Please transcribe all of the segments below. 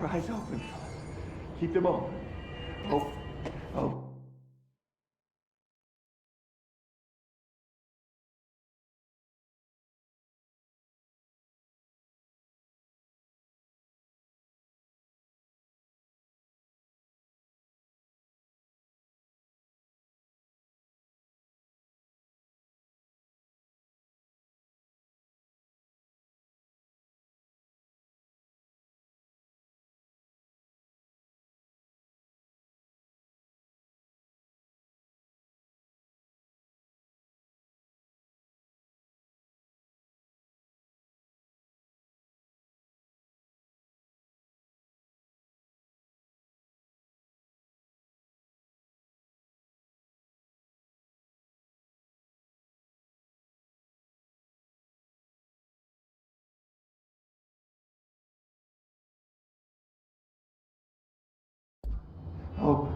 your eyes open. Keep them open. Oh, oh. Oh.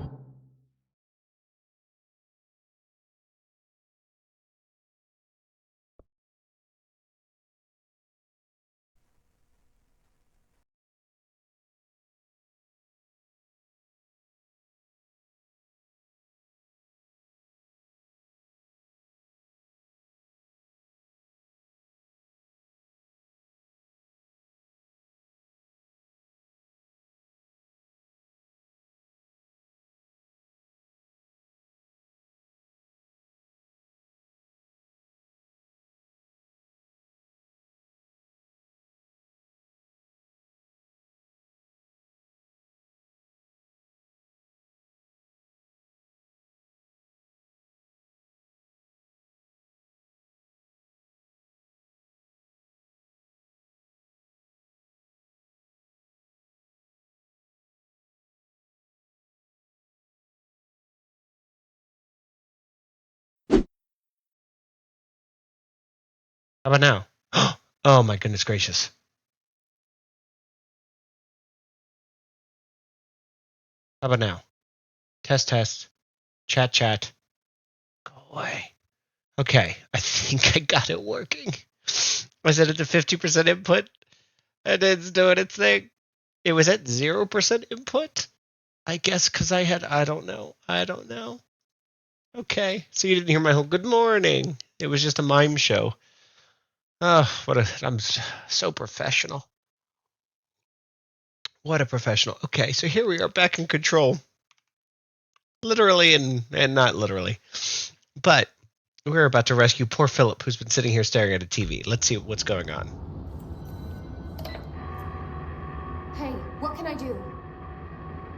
How about now? Oh my goodness gracious. How about now? Test, test. Chat, chat. Go away. Okay, I think I got it working. I set it to 50% input, and it's doing its thing. It was at 0% input? I guess because I don't know. Okay, so you didn't hear my whole good morning. It was just a mime show. Oh, I'm so professional. What a professional. Okay, so here we are back in control. Literally and not literally. But we're about to rescue poor Philip, who's been sitting here staring at a TV. Let's see what's going on. Hey, what can I do?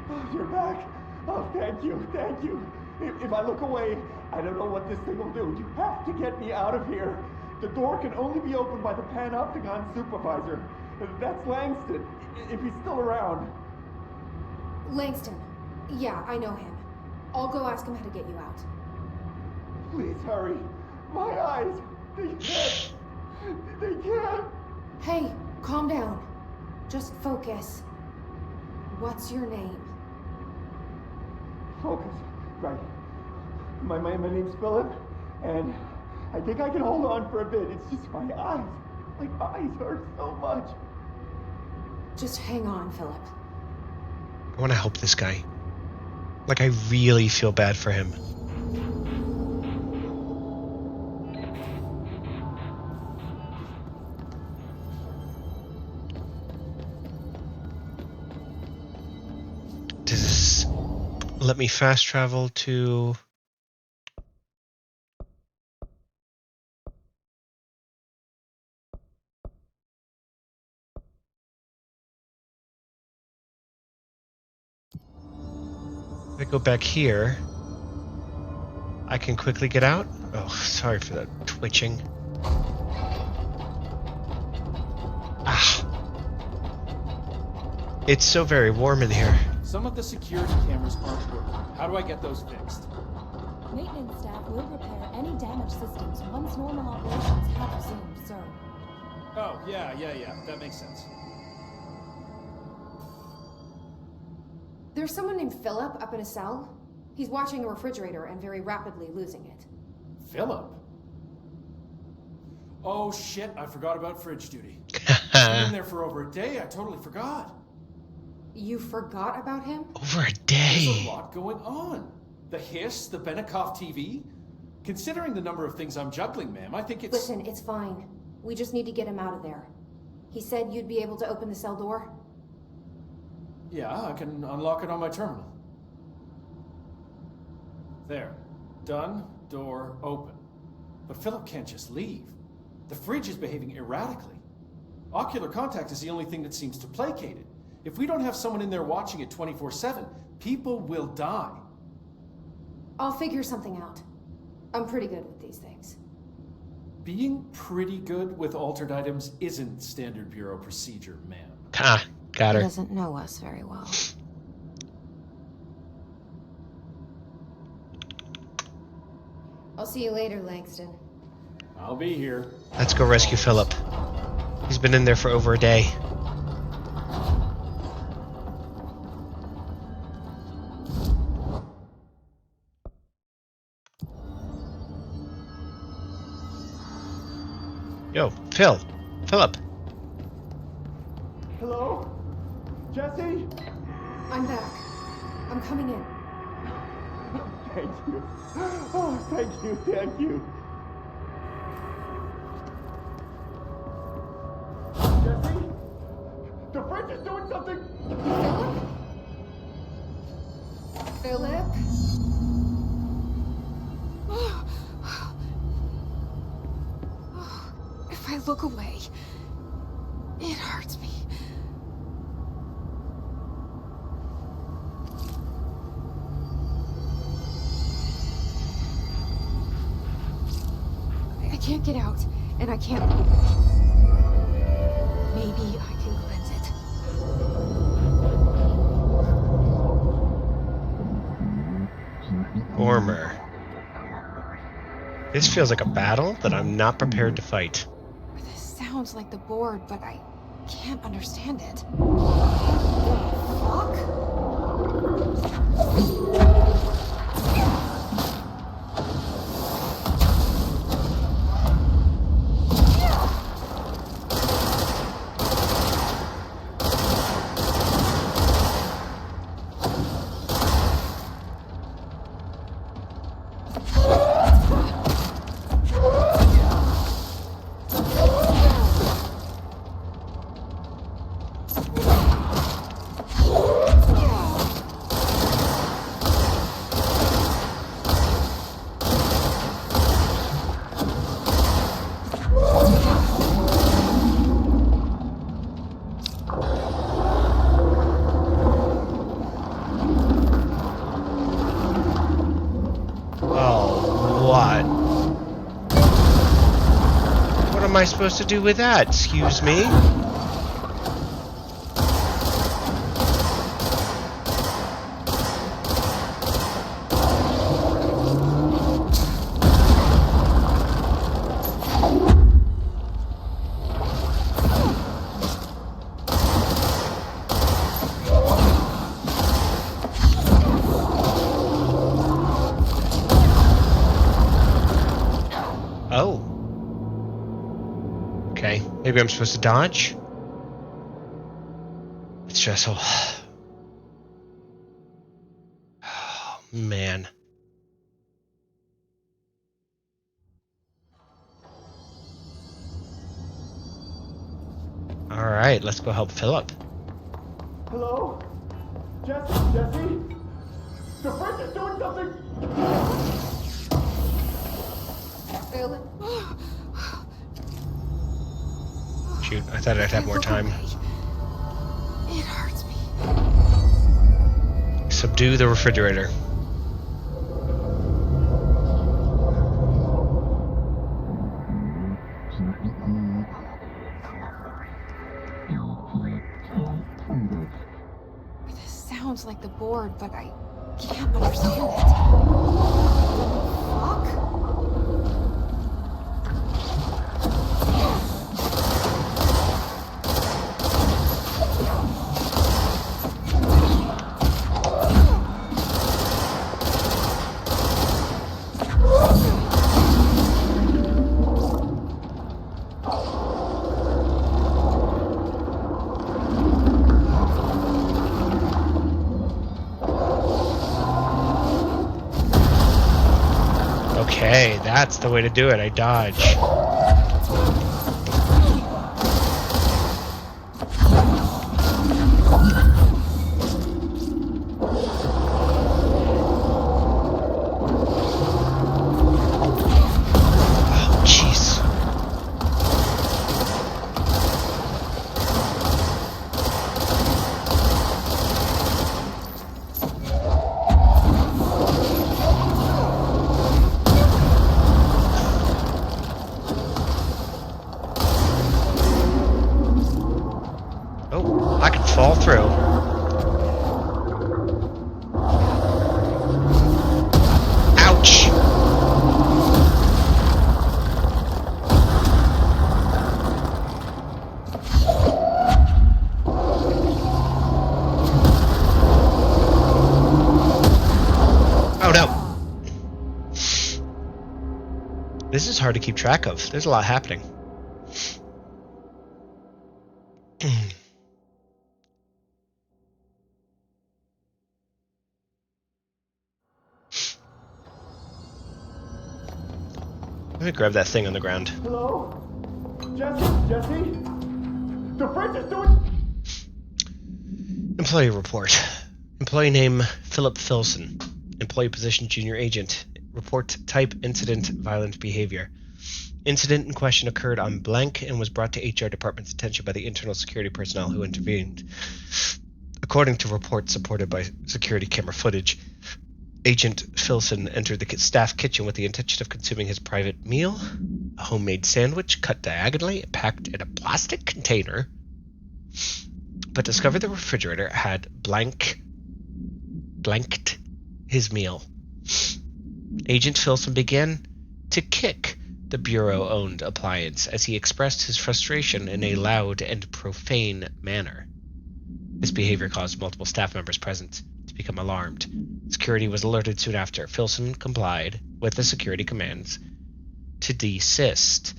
Oh, you're back. Oh, thank you, thank you. If I look away, I don't know what this thing will do. You have to get me out of here. The door can only be opened by the Panopticon supervisor. That's Langston, if he's still around. Langston. Yeah, I know him. I'll go ask him how to get you out. Please hurry. My eyes, they can't. Hey, calm down. Just focus. What's your name? Focus, right. My name's Philip, and I think I can hold on for a bit. It's just my eyes. My eyes hurt so much. Just hang on, Philip. I want to help this guy. Like, I really feel bad for him. Does this let me fast travel to... If I go back here, I can quickly get out. Oh, sorry for that twitching. Ah. It's so very warm in here. Some of the security cameras aren't working. How do I get those fixed? Maintenance staff will repair any damaged systems once normal operations have resumed, sir. Oh, yeah. That makes sense. There's someone named Philip up in a cell. He's watching a refrigerator and very rapidly losing it. Philip? Oh shit, I forgot about fridge duty. He's been in there for over a day, I totally forgot. You forgot about him? Over a There's a day. lot going on. The hiss, the Benikoff TV. Considering the number of things I'm juggling, ma'am, I think it's... Listen, it's fine. We just need to get him out of there. He said you'd be able to open the cell door? Yeah, I can unlock it on my terminal. There. Done. Door open. But Philip can't just leave. The fridge is behaving erratically. Ocular contact is the only thing that seems to placate it. If we don't have someone in there watching it 24/7, people will die. I'll figure something out. I'm pretty good with these things. Being pretty good with altered items isn't standard bureau procedure, ma'am. Ah, got He her. doesn't know us very well. I'll see you later, Langston. I'll be here. Let's go rescue Philip. He's been in there for over a day. Yo, Philip. Hello? Jesse? I'm back. I'm coming in. Thank you. Oh, thank you, thank you. Jesse? The fridge is doing something! Philip? If I look away, it hurts me. I can't get out, and I can't look away. Maybe I can cleanse it. Former. This feels like a battle that I'm not prepared to fight. This sounds like the board, but I can't understand it. Fuck? What am I supposed to do with that? Excuse me? Oh. Okay, maybe I'm supposed to dodge? It's stressful. Oh, man. Alright, let's go help Philip. Hello? Jesse? The fridge is doing something! Philip? Shoot, I thought I'd have more time. It hurts me. Subdue the refrigerator. This sounds like the board, but I can't understand it. Fuck? That's the way to do it. I dodge. Oh, jeez. Oh, I can fall through. Ouch! Oh no! This is hard to keep track of. There's a lot happening. Let me grab that thing on the ground. Hello? Jesse? The fridge is doing... Employee report. Employee name Philip Filson. Employee position junior agent. Report type incident violent behavior. Incident in question occurred on blank and was brought to HR department's attention by the internal security personnel who intervened. According to reports supported by security camera footage, Agent Filson entered the staff kitchen with the intention of consuming his private meal, a homemade sandwich cut diagonally and packed in a plastic container, but discovered the refrigerator had blanked his meal. Agent Filson began to kick the Bureau-owned appliance as he expressed his frustration in a loud and profane manner. This behavior caused multiple staff members present to become alarmed. Security was alerted soon after. Filson complied with the security commands to desist.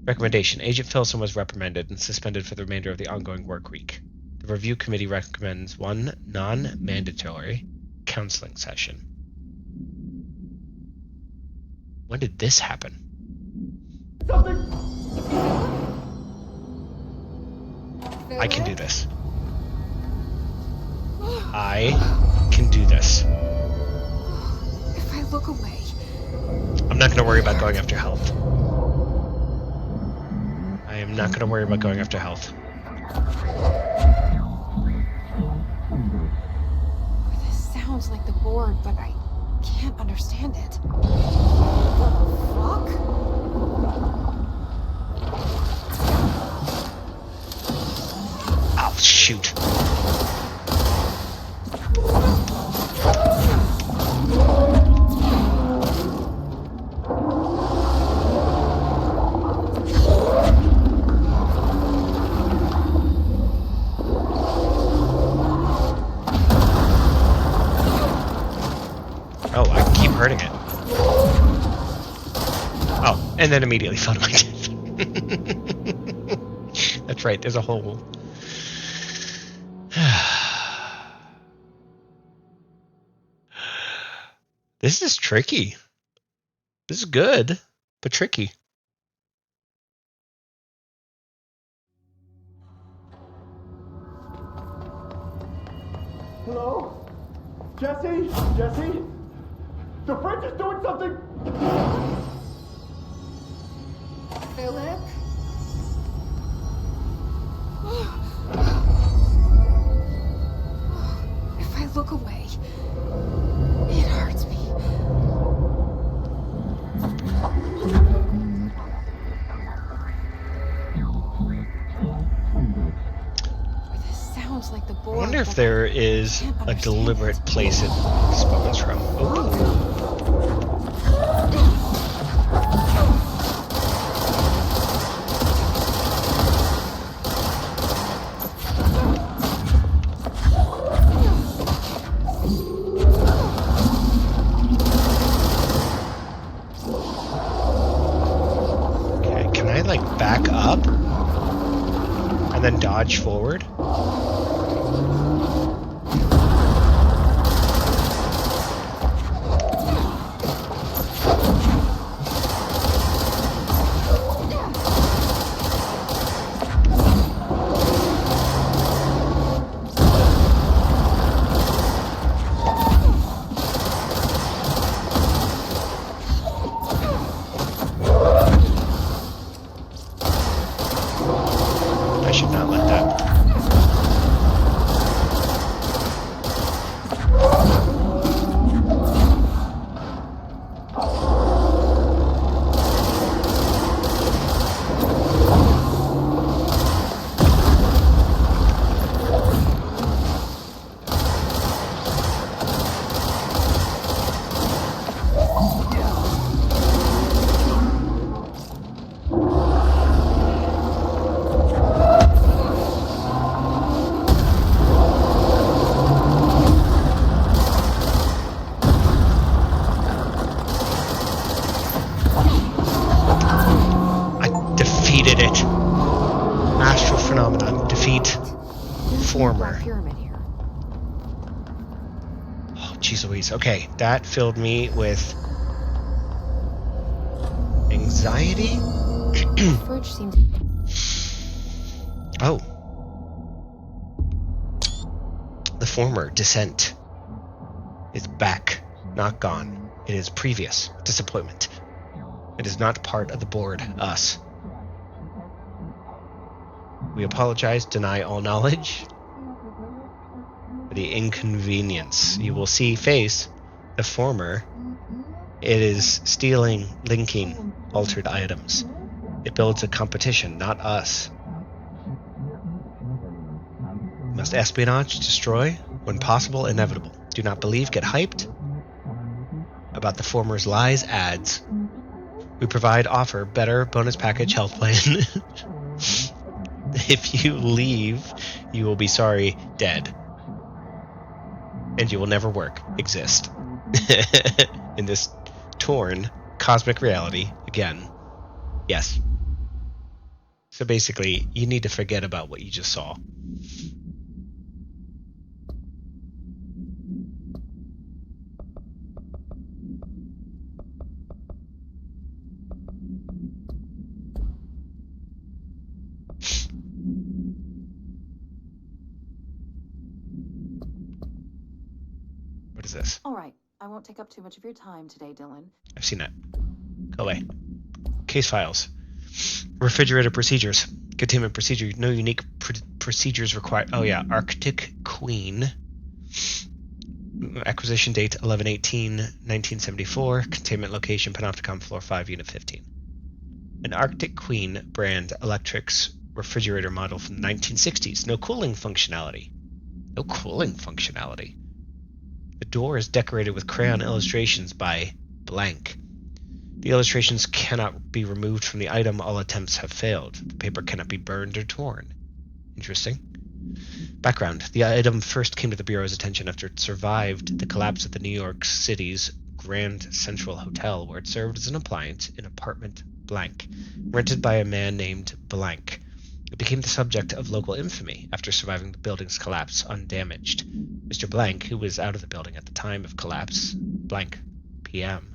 Recommendation. Agent Filson was reprimanded and suspended for the remainder of the ongoing work week. The review committee recommends one non-mandatory counseling session. When did this happen? Something... I can do this. I can do this. If I look away... I'm not going to worry about going after health. I am not going to worry about going after health. This sounds like the board, but I can't understand it. What the fuck? Oh, shoot. Oh, I can keep hurting it. Oh, and then immediately fell to my death. That's right, there's a hole. This is tricky. This is good, but tricky. Hello? Jesse? The fridge is doing something... Philip? If I look away, it hurts me. This sounds like the board. I wonder if there is a deliberate place it spawns from. Ooh. Okay, can I like back up and then dodge forward? jeez Louise. Okay, that filled me with anxiety. The fridge seems. Oh. The former descent is back, not gone. It is previous disappointment. It is not part of the board, us. We apologize, deny all knowledge for the inconvenience. You will see face the former. It is stealing, linking, altered items. It builds a competition, not us. Must espionage, destroy, when possible, inevitable. Do not believe, get hyped about the former's lies, ads. We provide offer, better bonus package, health plan. If you leave, you will be sorry, dead. And you will never work, exist. In this torn cosmic reality, again. Yes. So basically, you need to forget about what you just saw. What is this? All right. I won't take up too much of your time today, Dylan. I've seen that. Go away. Case files. Refrigerator procedures. Containment procedure. No unique procedures required. Oh yeah, Arctic Queen. Acquisition date 11/18/1974. Containment location Panopticon floor 5, unit 15. An Arctic Queen brand Electrics refrigerator model from the 1960s. No cooling functionality. No cooling functionality. The door is decorated with crayon illustrations by blank. The illustrations cannot be removed from the item. All attempts have failed. The paper cannot be burned or torn. Interesting. Background. The item first came to the Bureau's attention after it survived the collapse of the New York City's Grand Central Hotel, where it served as an appliance in apartment blank, rented by a man named Blank. It became the subject of local infamy after surviving the building's collapse undamaged. Mr. Blank, who was out of the building at the time of collapse, blank PM,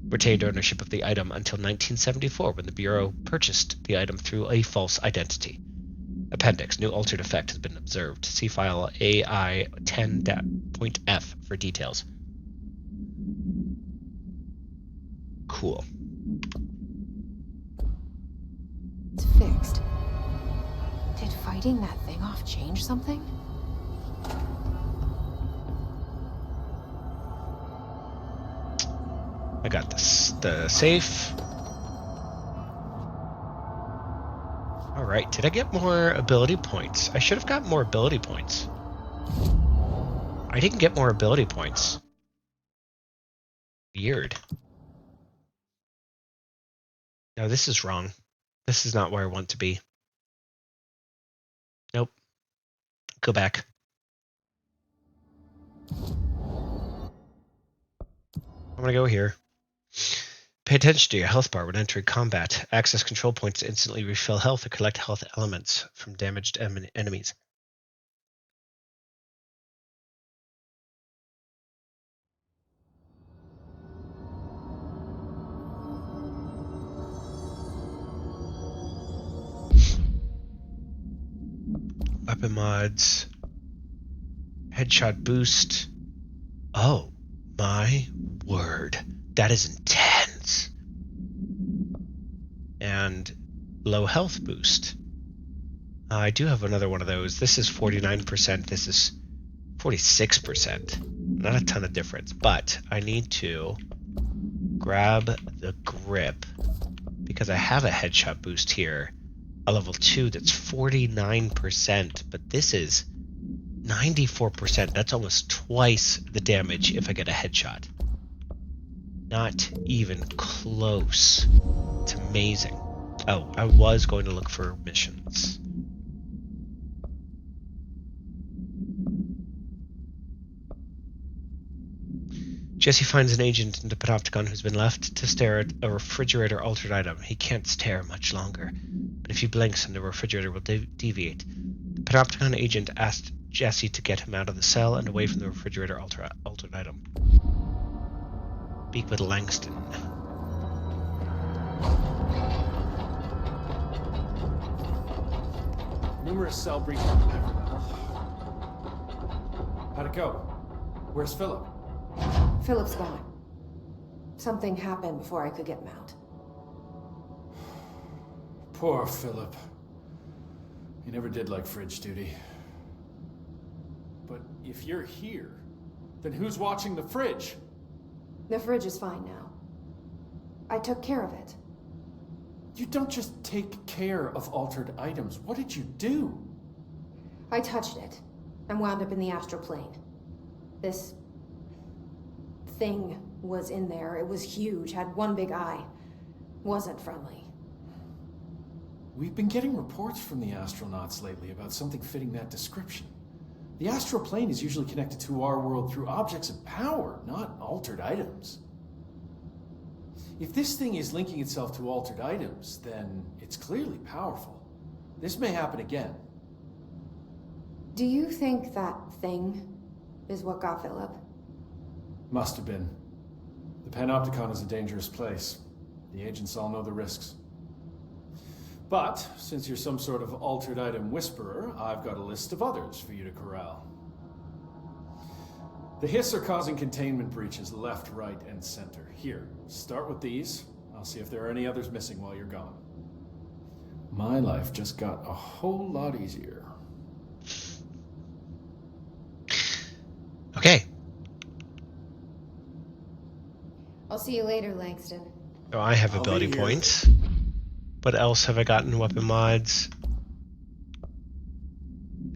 retained ownership of the item until 1974, when the Bureau purchased the item through a false identity. Appendix. New altered effect has been observed. See file AI10.F for details. Cool. It's fixed. Did fighting that thing off change something? I got this. The safe. Alright, did I get more ability points? I should have got more ability points. I didn't get more ability points. Weird. No, this is wrong. This is not where I want to be. Nope. Go back. I'm gonna go here. Pay attention to your health bar when entering combat. Access control points to instantly refill health or collect health elements from damaged enemies. Weapon mods. Headshot boost. Oh my word. That is intense. And low health boost. I do have another one of those. This is 49%. This is 46%. Not a ton of difference, but I need to grab the grip because I have a headshot boost here. A level 2 that's 49%, but this is 94%. That's almost twice the damage if I get a headshot. Not even close. It's amazing. Oh, I was going to look for missions. Jesse finds an agent in the Panopticon who's been left to stare at a refrigerator altered item. He can't stare much longer, but if he blinks and the refrigerator will deviate. The Panopticon agent asked Jesse to get him out of the cell and away from the refrigerator altered item. Speak with Langston. Numerous cell breaches. How'd it go? Where's Philip? Philip's gone. Something happened before I could get him out. Poor Philip. He never did like fridge duty. But if you're here, then who's watching the fridge? The fridge is fine now. I took care of it. You don't just take care of altered items. What did you do? I touched it and wound up in the astral plane. This thing was in there. It was huge, had one big eye. Wasn't friendly. We've been getting reports from the astronauts lately about something fitting that description. The astral plane is usually connected to our world through objects of power, not altered items. If this thing is linking itself to altered items, then it's clearly powerful. This may happen again. Do you think that thing is what got Philip? Must have been. The Panopticon is a dangerous place. The agents all know the risks. But, since you're some sort of altered item whisperer, I've got a list of others for you to corral. The Hiss are causing containment breaches left, right, and center. Here, start with these. I'll see if there are any others missing while you're gone. My life just got a whole lot easier. Okay. I'll see you later, Langston. So I have I'll be ability here. points. What else have I gotten? Weapon mods.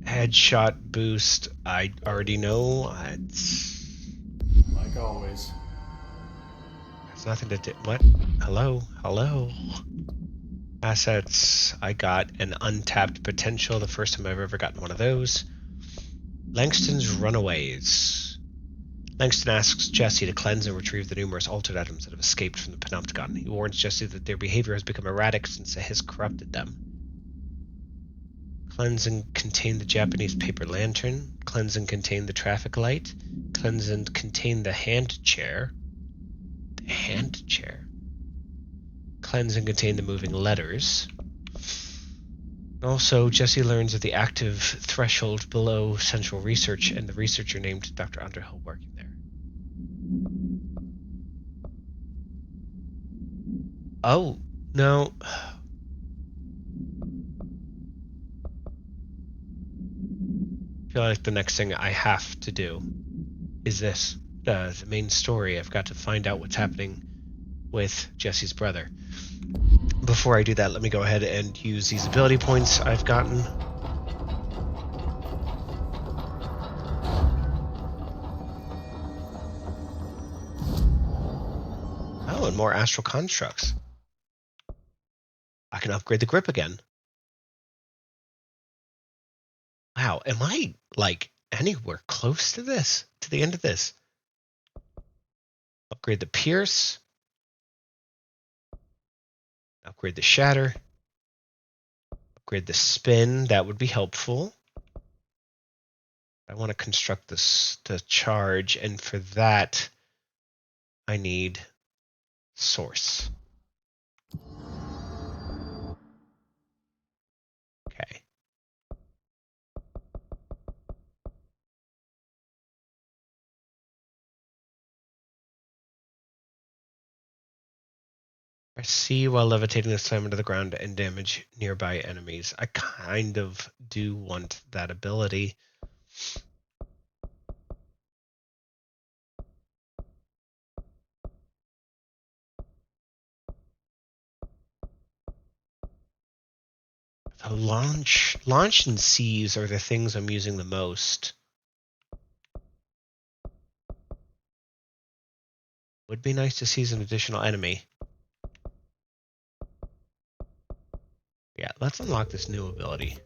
Headshot boost. I already know. Like always. There's nothing to do. What? Hello? Hello? Assets. I got an untapped potential. The first time I've ever gotten one of those. Langston's Runaways. Langston asks Jesse to cleanse and retrieve the numerous altered items that have escaped from the Panopticon. He warns Jesse that their behavior has become erratic since the Hiss corrupted them. Cleanse and contain the Japanese paper lantern. Cleanse and contain the traffic light. Cleanse and contain the hand chair. The hand chair. Cleanse and contain the moving letters. Also, Jesse learns of the active threshold below Central Research and the researcher named Dr. Underhill working there. Oh, no. I feel like the next thing I have to do is this. The main story. I've got to find out what's happening with Jesse's brother. Before I do that, let me go ahead and use these ability points I've gotten. Oh, and more astral constructs. I can upgrade the grip again. Wow, am I, like, anywhere close to this? To the end of this? Upgrade the pierce. Upgrade the shatter. Upgrade the spin. That would be helpful. I want to construct this, the charge, and for that, I need source. Okay. Press C while levitating the slam into the ground and damage nearby enemies. I kind of do want that ability. The launch and seize are the things I'm using the most. Would be nice to seize an additional enemy. Yeah, let's unlock this new ability.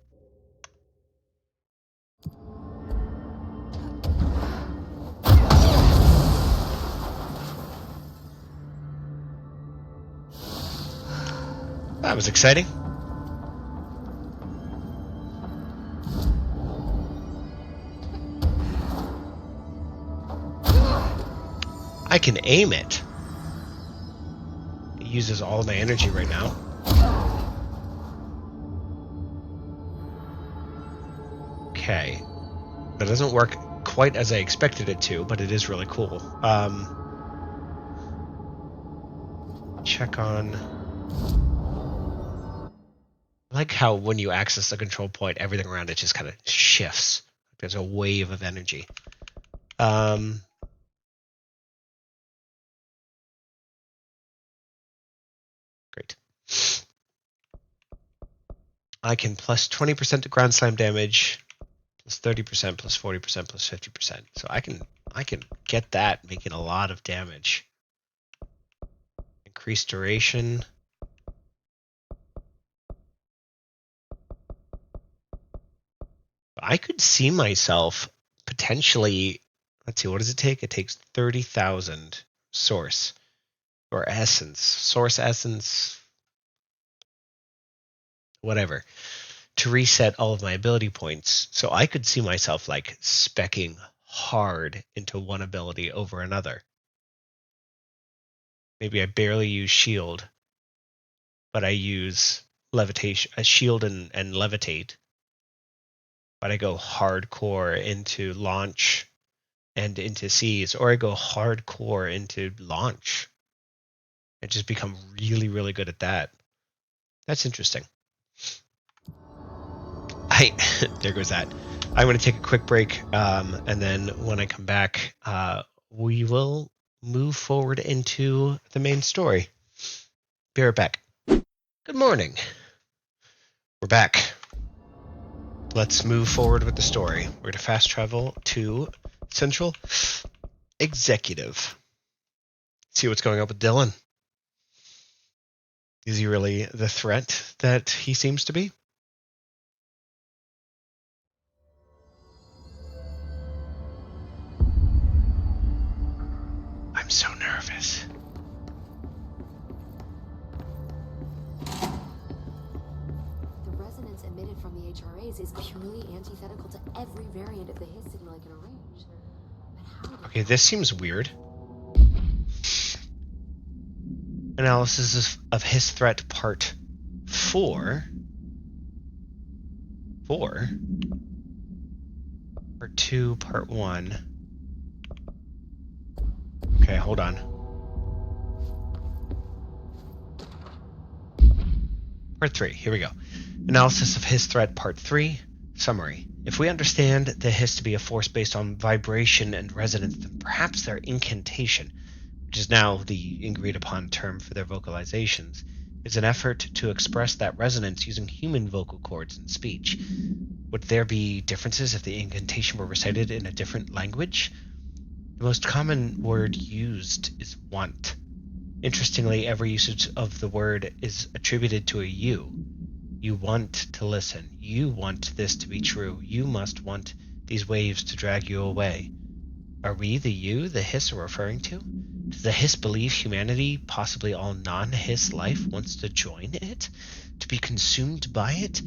That was exciting. I can aim it. It uses all my energy right now. Okay. That doesn't work quite as I expected it to, but it is really cool. Check on... I like how when you access the control point, everything around it just kind of shifts. There's a wave of energy. Great. I can plus 20% to ground slam damage, plus 30%, plus 40%, plus 50%. So I can get that, making a lot of damage. Increased duration. I could see myself potentially, let's see, what does it take? It takes 30,000 source or essence, source essence, whatever, to reset all of my ability points. So I could see myself like speccing hard into one ability over another. Maybe I barely use shield, but I use levitation, a shield and levitate. But I go hardcore into launch and into seize, or I go hardcore into launch and just become really, really good at that. That's interesting. There goes that. I'm going to take a quick break, and then when I come back, we will move forward into the main story. Be right back. Good morning. We're back. Let's move forward with the story. We're going to fast travel to Central Executive. See what's going on with Dylan. Is he really the threat that he seems to be? I'm so nervous. The resonance emitted from the HRAs is purely antithetical to every variant of the His signal I can arrange. But how did Okay, this seems weird. Analysis of His threat part 4. 4? Part 2, part 1. Okay, hold on. Part 3, here we go. Analysis of His threat part 3. Summary. If we understand the Hiss to be a force based on vibration and resonance, then perhaps their incantation, which is now the agreed upon term for their vocalizations, is an effort to express that resonance using human vocal cords and speech. Would there be differences if the incantation were recited in a different language? The most common word used is want. Interestingly, every usage of the word is attributed to a you. You want to listen. You want this to be true. You must want these waves to drag you away. Are we the you the Hiss are referring to? Does the Hiss believe humanity, possibly all non-Hiss life, wants to join it? To be consumed by it?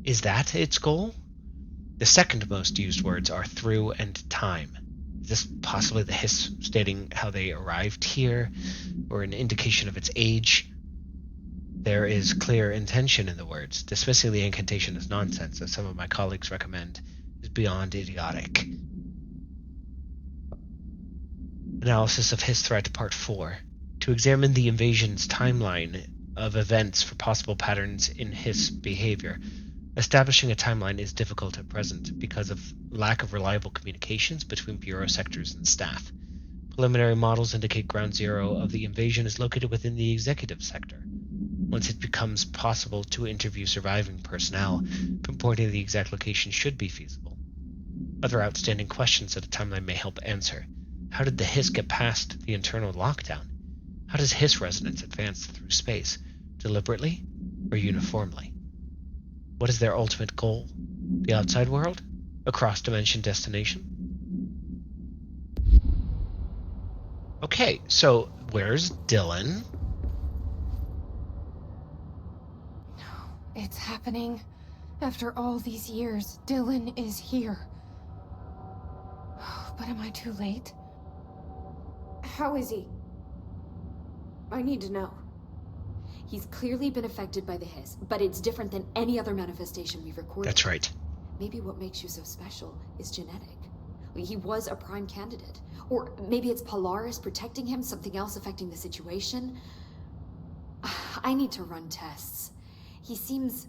Is that its goal? The second most used words are through and time. Is this possibly the Hiss stating how they arrived here, or an indication of its age? There is clear intention in the words. Dismissing the incantation as nonsense, as some of my colleagues recommend, is beyond idiotic. Analysis of His threat part 4. To examine the invasion's timeline of events for possible patterns in Hiss behavior. Establishing a timeline is difficult at present because of lack of reliable communications between bureau sectors and staff. Preliminary models indicate ground zero of the invasion is located within the executive sector. Once it becomes possible to interview surviving personnel, pinpointing the exact location should be feasible. Other outstanding questions that a timeline may help answer. How did the Hiss get past the internal lockdown? How does Hiss resonance advance through space? Deliberately or uniformly? What is their ultimate goal? The outside world? A cross-dimension destination? Okay, so where's Dylan? It's happening. After all these years, Dylan is here. But am I too late? How is he? I need to know. He's clearly been affected by the hiss, but it's different than any other manifestation we've recorded. That's right. Maybe what makes you so special is genetic. He was a prime candidate. Or maybe it's Polaris protecting him, something else affecting the situation. I need to run tests. He seems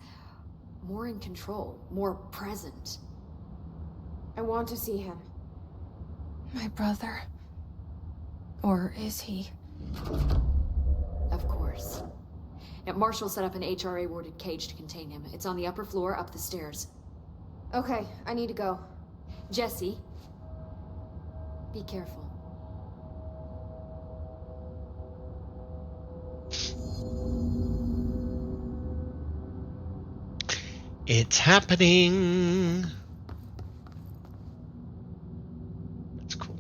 more in control, more present. I want to see him. My brother. Or is he? Of course. Now, Marshall set up an HRA-warded cage to contain him. It's on the upper floor, up the stairs. Okay, I need to go. Jesse, be careful. It's happening. That's cool.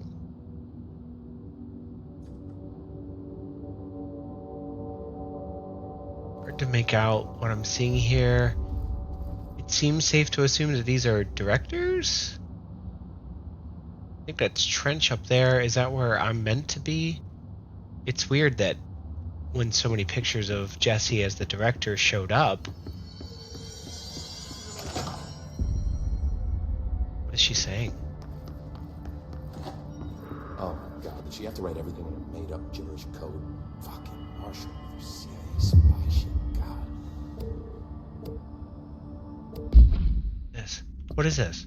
Hard to make out what I'm seeing here. It seems safe to assume that these are directors. I think that's Trench up there. Is that where I'm meant to be? It's weird that when so many pictures of Jesse as the director showed up. What is she saying? Oh my god, did she have to write everything in a made-up gibberish code? Fucking Marshall, CIA spy shit, god. This. What is this?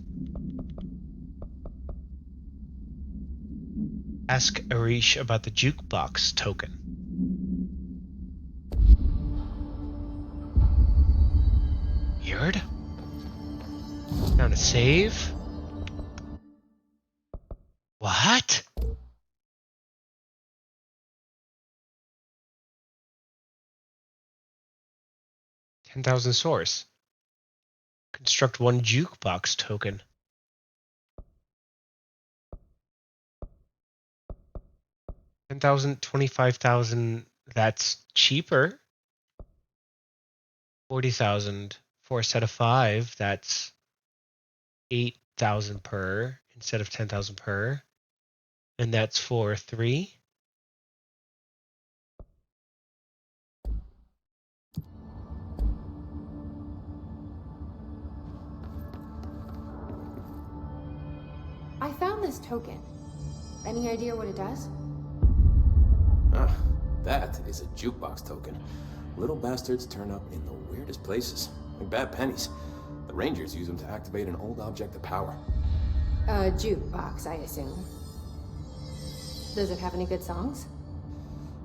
Ask Arish about the jukebox token. Weird. Found a save. What? $10,000 source. Construct one jukebox token. $10,000, $25,000. That's cheaper. 40,000 for a set of 5. That's 8,000 per instead of 10,000 per. And that's for 3. I found this token. Any idea what it does? Ah, that is a jukebox token. Little bastards turn up in the weirdest places, like bad pennies. The Rangers use them to activate an old object of power. A jukebox, I assume. Does it have any good songs?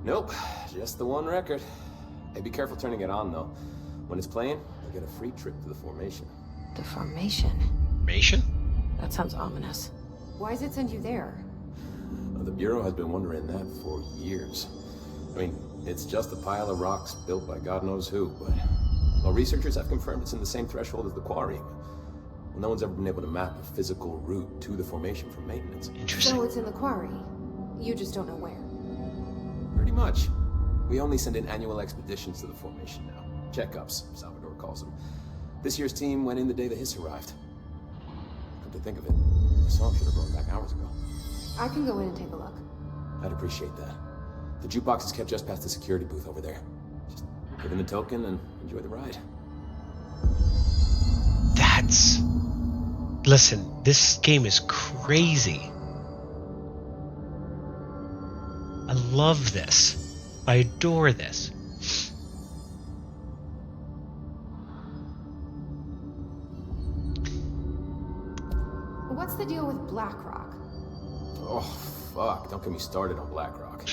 Nope, just the one record. Hey, be careful turning it on, though. When it's playing, you get a free trip to the formation. The formation. Formation? That sounds ominous. Why does it send you there? The Bureau has been wondering that for years. I mean, it's just a pile of rocks built by God knows who, but... Well, researchers have confirmed it's in the same threshold as the quarry. Well, no one's ever been able to map a physical route to the formation for maintenance. Interesting. So it's in the quarry. You just don't know where. Pretty much. We only send in annual expeditions to the formation now. Checkups, Salvador calls them. This year's team went in the day the hiss arrived. Come to think of it, the song should have gone back hours ago. I can go in and take a look. I'd appreciate that. The jukebox is kept just past the security booth over there. Just give in the token and enjoy the ride. That's... Listen, this game is crazy. I love this. I adore this. What's the deal with BlackRock? Oh, fuck. Don't get me started on BlackRock.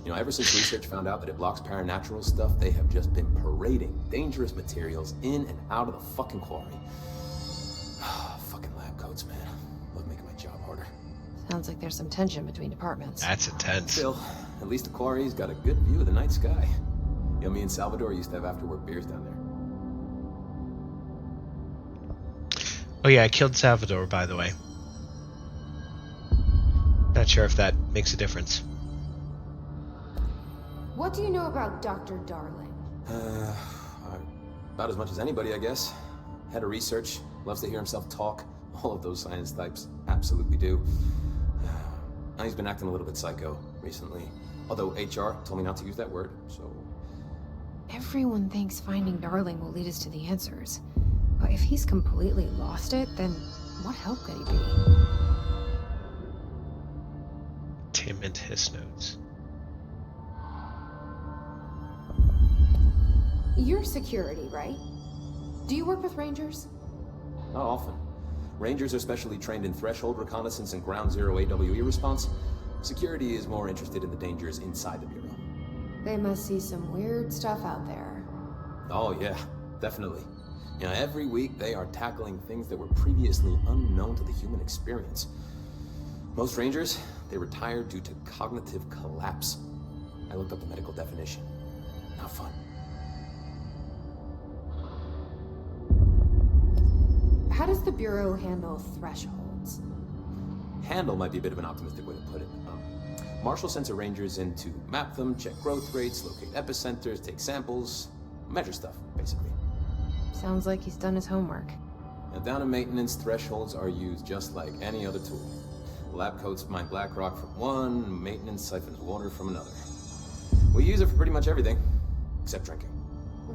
You know, ever since research found out that it blocks paranatural stuff, they have just been parading dangerous materials in and out of the fucking quarry. Fucking lab coats, man. Love making my job harder. Sounds like there's some tension between departments. That's intense. Still, at least the quarry's got a good view of the night sky. You know, me and Salvador used to have after-work beers down there. Oh yeah, I killed Salvador, by the way. Not sure if that makes a difference. What do you know about Dr. Darling? About as much as anybody, I guess. Head of research, loves to hear himself talk. All of those science types absolutely do. He's been acting a little bit psycho recently. Although HR told me not to use that word, so... Everyone thinks finding Darling will lead us to the answers. But if he's completely lost it, then what help could he be? Tim and his notes. You're security, right? Do you work with Rangers? Not often. Rangers are specially trained in threshold reconnaissance and ground zero AWE response. Security is more interested in the dangers inside the Bureau. They must see some weird stuff out there. Oh yeah, definitely. You know, every week they are tackling things that were previously unknown to the human experience. Most Rangers, they retire due to cognitive collapse. I looked up the medical definition. Not fun. How does the Bureau handle thresholds? Handle might be a bit of an optimistic way to put it. Marshall sends her Rangers in to map them, check growth rates, locate epicenters, take samples, measure stuff, basically. Sounds like he's done his homework. Now, down in maintenance, thresholds are used just like any other tool. Lab coats mine black rock from one, maintenance siphons water from another. We use it for pretty much everything, except drinking.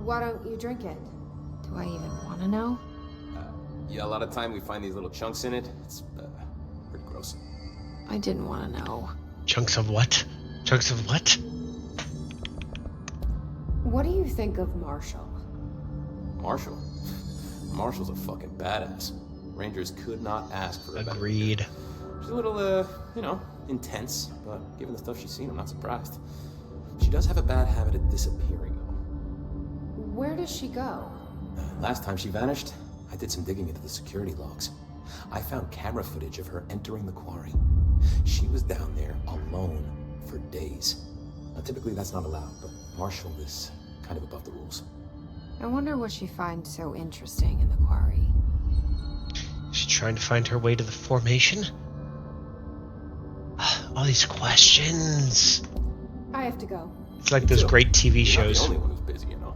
Why don't you drink it? Do I even want to know? Yeah, a lot of time we find these little chunks in it. It's pretty gross. I didn't want to know. Chunks of what? Chunks of what? What do you think of Marshall? Marshall? Marshall's a fucking badass. Rangers could not ask for a better. Agreed. She's a little, intense, but given the stuff she's seen, I'm not surprised. She does have a bad habit of disappearing, though. Where does she go? Last time she vanished, I did some digging into the security logs. I found camera footage of her entering the quarry. She was down there alone for days. Now, typically that's not allowed, but Marshall is kind of above the rules. I wonder what she finds so interesting in the quarry. Is she trying to find her way to the formation? All these questions. I have to go. It's like those great TV shows. You're not the only one who's busy, you know.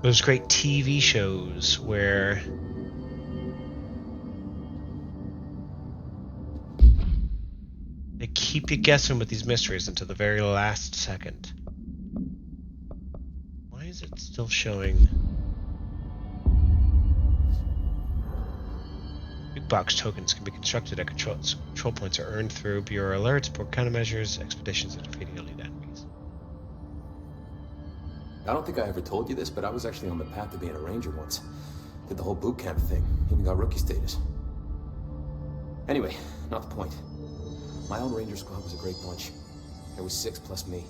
Those great TV shows where they keep you guessing with these mysteries until the very last second. Why is it still showing? Big box tokens can be constructed at control points or earned through Bureau alerts, board countermeasures, expeditions, and defeating elite enemies. I don't think I ever told you this, but I was actually on the path to being a ranger once. Did the whole boot camp thing, even got rookie status. Anyway, not the point. My old ranger squad was a great bunch. There was 6 plus me.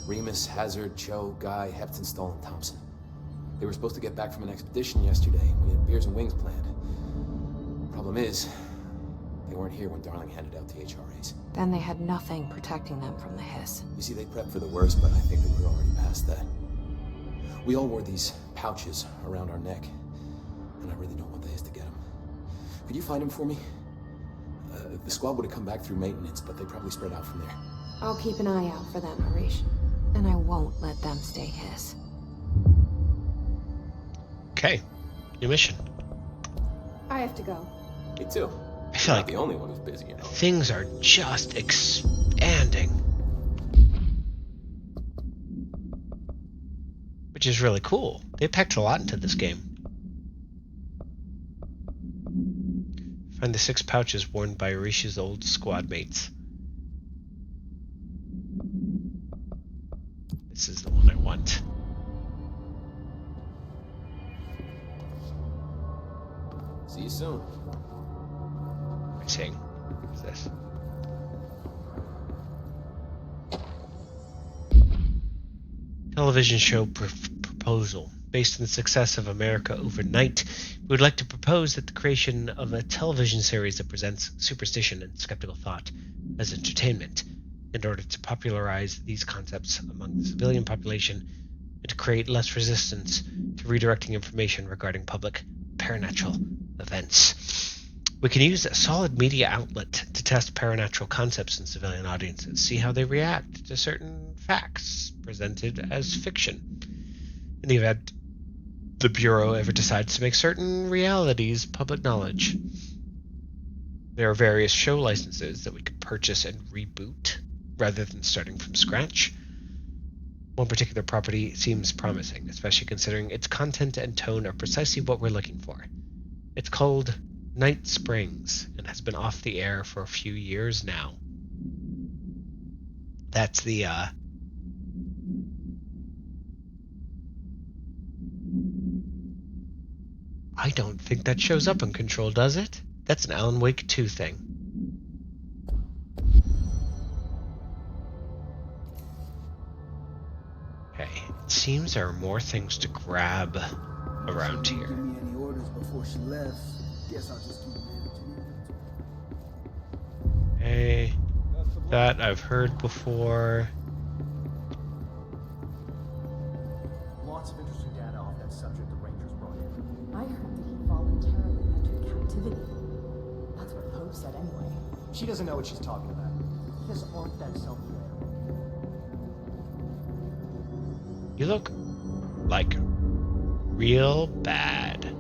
Remus, Hazard, Cho, Guy, Hepton, Stoll, and Thompson. They were supposed to get back from an expedition yesterday. We had beers and wings planned. Problem is, they weren't here when Darling handed out the HRAs. Then they had nothing protecting them from the hiss. You see, they prepped for the worst, but I think that we're already past that. We all wore these pouches around our neck, and I really don't want the hiss to get them. Could you find them for me? The squad would have come back through maintenance, but they probably spread out from there. I'll keep an eye out for them, Harish. And I won't let them stay hiss. Okay, new mission. I have to go. Me too. I feel Not like the only one who's busy, you know. things are just expanding. Which is really cool. They packed a lot into this game. Find the 6 pouches worn by Rishi's old squad mates. This is the one I want. See you soon. Waiting. What's this? Television show proposal. Based on the success of America Overnight, we would like to propose that the creation of a television series that presents superstition and skeptical thought as entertainment in order to popularize these concepts among the civilian population and to create less resistance to redirecting information regarding public paranatural events. We can use a solid media outlet to test paranatural concepts in civilian audiences, see how they react to certain facts presented as fiction. In the event the Bureau ever decides to make certain realities public knowledge. There are various show licenses that we could purchase and reboot rather than starting from scratch. One particular property seems promising, especially considering its content and tone are precisely what we're looking for. It's called Night Springs and has been off the air for a few years now. That's the I don't think that shows up on Control, does it? That's an Alan Wake 2 thing. Okay, it seems there are more things to grab around here. Give me any orders before she left. Guess I'll just keep managing it. Hey, that I've heard before. Lots of interesting data off that subject the Rangers brought in. I heard that he voluntarily entered captivity. That's what Pope said anyway. She doesn't know what she's talking about. He just aren't that self-aware. You look like real bad.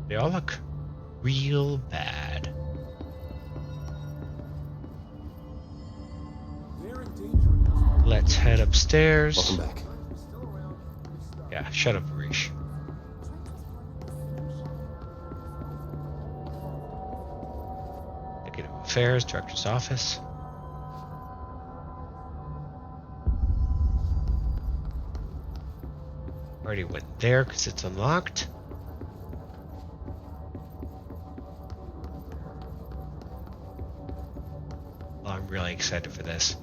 They all look real bad. Let's head upstairs. Welcome back. Yeah, shut up, Arish. Executive Affairs, Director's Office. Already went there because it's unlocked. Oh, I'm really excited for this.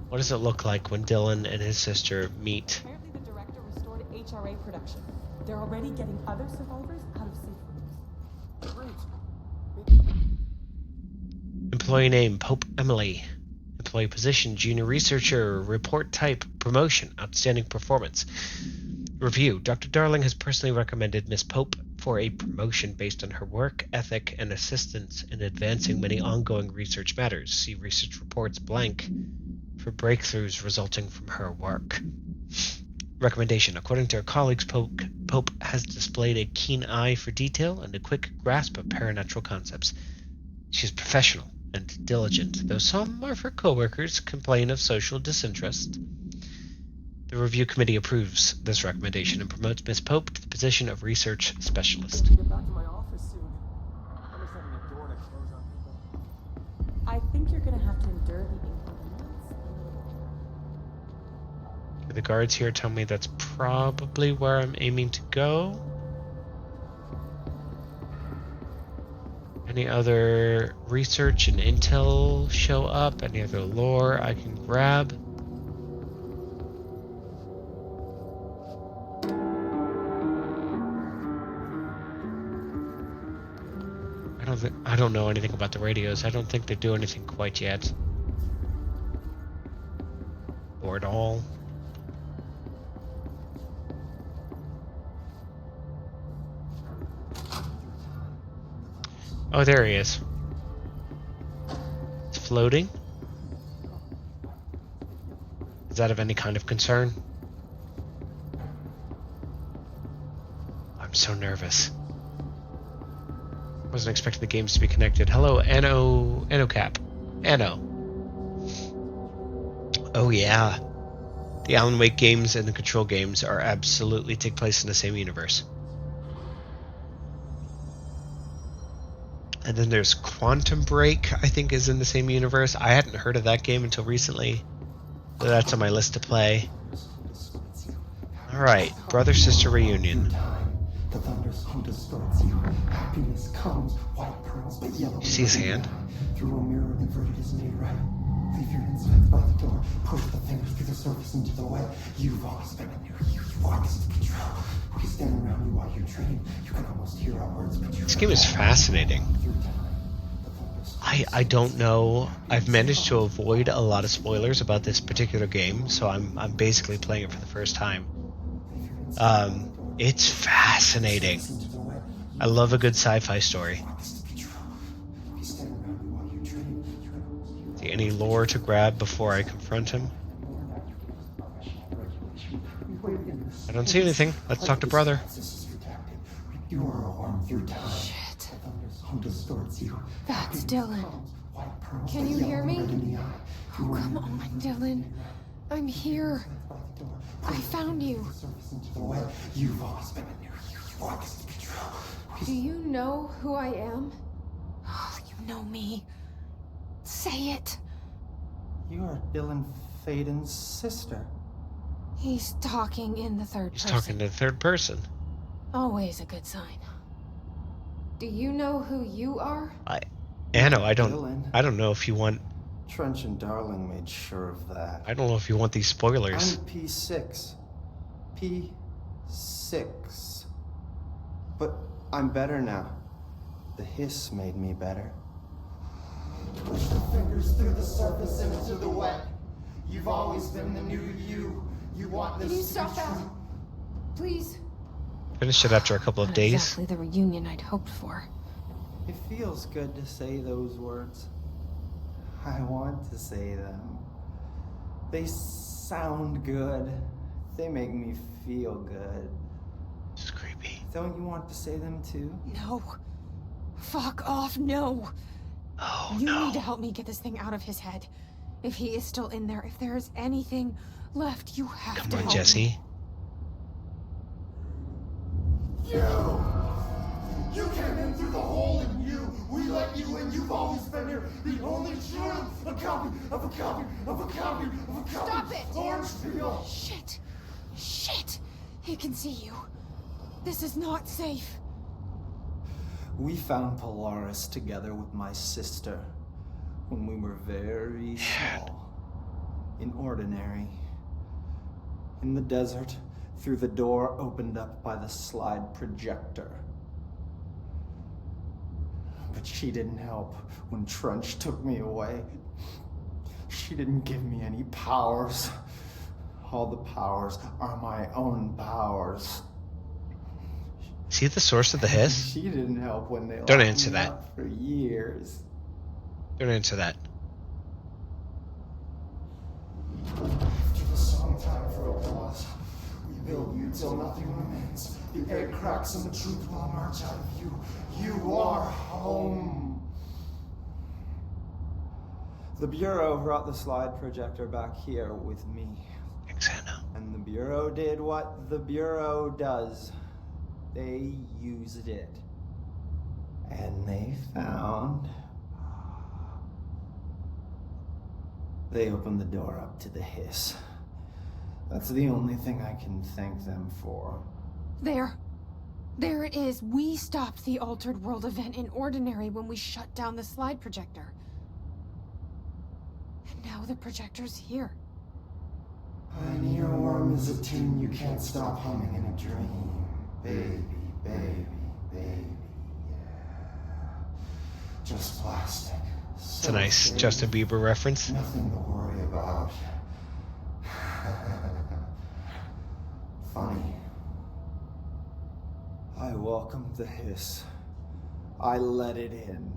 What does it look like when Dylan and his sister meet? Apparently the director restored HRA production. They're already getting other survivors out of safe rooms. Employee name, Pope Emily. Employee position, junior researcher. Report type, promotion, outstanding performance. Review, Dr. Darling has personally recommended Miss Pope for a promotion based on her work ethic and assistance in advancing many ongoing research matters. See research reports blank for breakthroughs resulting from her work. Recommendation, according to her colleagues, Pope has displayed a keen eye for detail and a quick grasp of paranatural concepts. She is professional and diligent, though some of her co-workers complain of social disinterest. The review committee approves this recommendation and promotes Miss Pope to the position of research specialist. Get back to my office soon. I'm just having a door to close on people. I think you're gonna have to endure the inconvenience. The guards here tell me that's probably where I'm aiming to go. Any other research and intel show up? Any other lore I can grab? I don't know anything about the radios. I don't think they do anything quite yet. Or at all. Oh, there he is. It's floating. Is that of any kind of concern? I'm so nervous. Wasn't expecting the games to be connected. Hello, Cap. Anno. Oh yeah. The Alan Wake games and the Control games are absolutely take place in the same universe. And then there's Quantum Break, I think is in the same universe. I hadn't heard of that game until recently. So that's on my list to play. Alright, brother-sister reunion. The thunders come distorts you. Happiness comes, white pearls, but yellow. You see his hand? Through a mirror inverted is made right. Leave your insides by the door. Push the fingers through the surface into the light. You've always been in here. You want this to control. We stand around you while you dream. You can almost hear our words, but you. This game is fascinating. I don't know. I've managed to avoid a lot of spoilers about this particular game, so I'm basically playing it for the first time. It's fascinating. I love a good sci-fi story. See any lore to grab before I confront him? I don't see anything. Let's talk to brother. You are a worm through time. Shit. The thunderstorm distorts you. That's Dylan. White pearls, Can the you yellow hear me? red in the eye. You are Come on, Dylan. I'm here. by the door. I found you. Surface into the way. You've always been a new you. You want this to be true. Do you know who I am? Oh, you know me. Say it. You are Dylan Faden's sister. He's talking in the third He's person. talking to the third person. Always a good sign. Do you know who you are? Anno, I don't Dylan. know if you want. Trench and Darling made sure of that. I don't know if you want these spoilers. I'm P6. P6. But I'm better now. The hiss made me better. Push the fingers through the surface into the wet. You've always been the new you. You want this Can you to be stop that? true. Please? Finish it after a couple of Not days. exactly the reunion I'd hoped for. It feels good to say those words. I want to say them. They sound good. They make me feel good. It's creepy. Don't you want to say them too? No. Fuck off, no. Oh, You no. need to help me get this thing out of his head. If he is still in there, if there is anything left, you have Come to on, help Jesse. me. You came in through the hole in you. We let you in. You've always been here. The only truth. A copy of a copy of a copy of a copy. Stop it! Orange peel. Shit. Shit. He can see you. This is not safe. We found Polaris together with my sister when we were very small. In Ordinary. In the desert, through the door opened up by the slide projector. But she didn't help when Trench took me away. She didn't give me any powers. All the powers are my own powers. Is he the source of the hiss? She didn't help when they Don't locked answer me that. up for years. Don't answer that. After the song time for applause, we build you till nothing remains. The egg cracks and the truth will emerge out of you. You are home. The Bureau brought the slide projector back here with me. Thanks, Anna. And the Bureau did what the Bureau does. They used it. And they found... They opened the door up to the hiss. That's the only thing I can thank them for. There. There it is. We stopped the Altered World event in Ordinary when we shut down the slide projector. And now the projector's here. An earworm is a tune you can't stop humming in a dream. Baby, baby, baby, yeah. Just plastic. It's a nice Justin Bieber reference. Nothing to worry about. Funny. I welcomed the hiss. I let it in.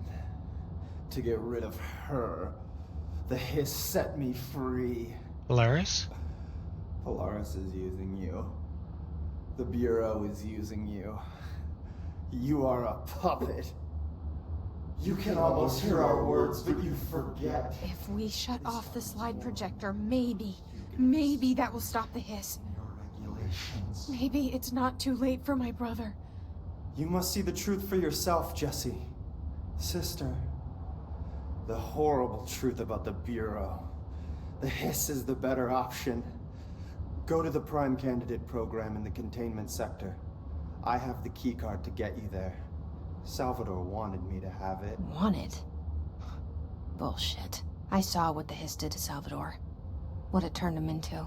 To get rid of her. The hiss set me free. Polaris? Polaris is using you. The Bureau is using you. You are a puppet. You can almost hear our words, but you forget. If we shut off the slide projector, maybe that will stop the hiss. Your regulations. Maybe it's not too late for my brother. You must see the truth for yourself, Jesse. Sister. The horrible truth about the Bureau. The hiss is the better option. Go to the Prime Candidate program in the containment sector. I have the keycard to get you there. Salvador wanted me to have it. Wanted? Bullshit. I saw what the hiss did to Salvador. What it turned him into.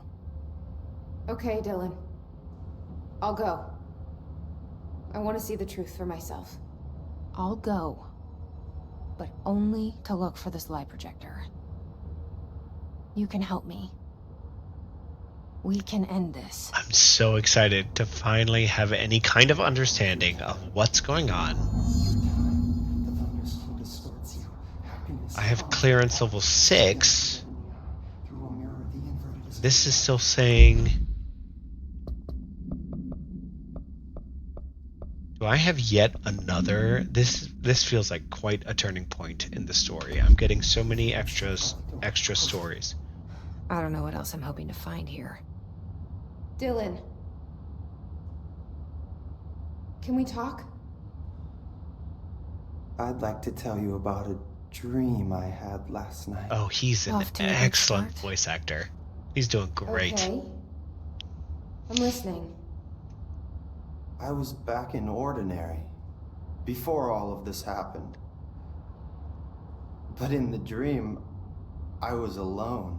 Okay, Dylan. I'll go. I want to see the truth for myself. I'll go. But only to look for the slide projector. You can help me. We can end this. I'm so excited to finally have any kind of understanding of what's going on. The thunderstorm distorts you. Happiness. I have clearance level 6. Through a mirror, the inverted is This is still saying... Do I have yet another? This feels like quite a turning point in the story. I'm getting so many extra stories. I don't know what else I'm hoping to find here. Dylan. Can we talk? I'd like to tell you about a dream I had last night. Oh, he's an Off to a good excellent start. voice actor. He's doing great. Okay. I'm listening. I was back in Ordinary before all of this happened. But in the dream, I was alone.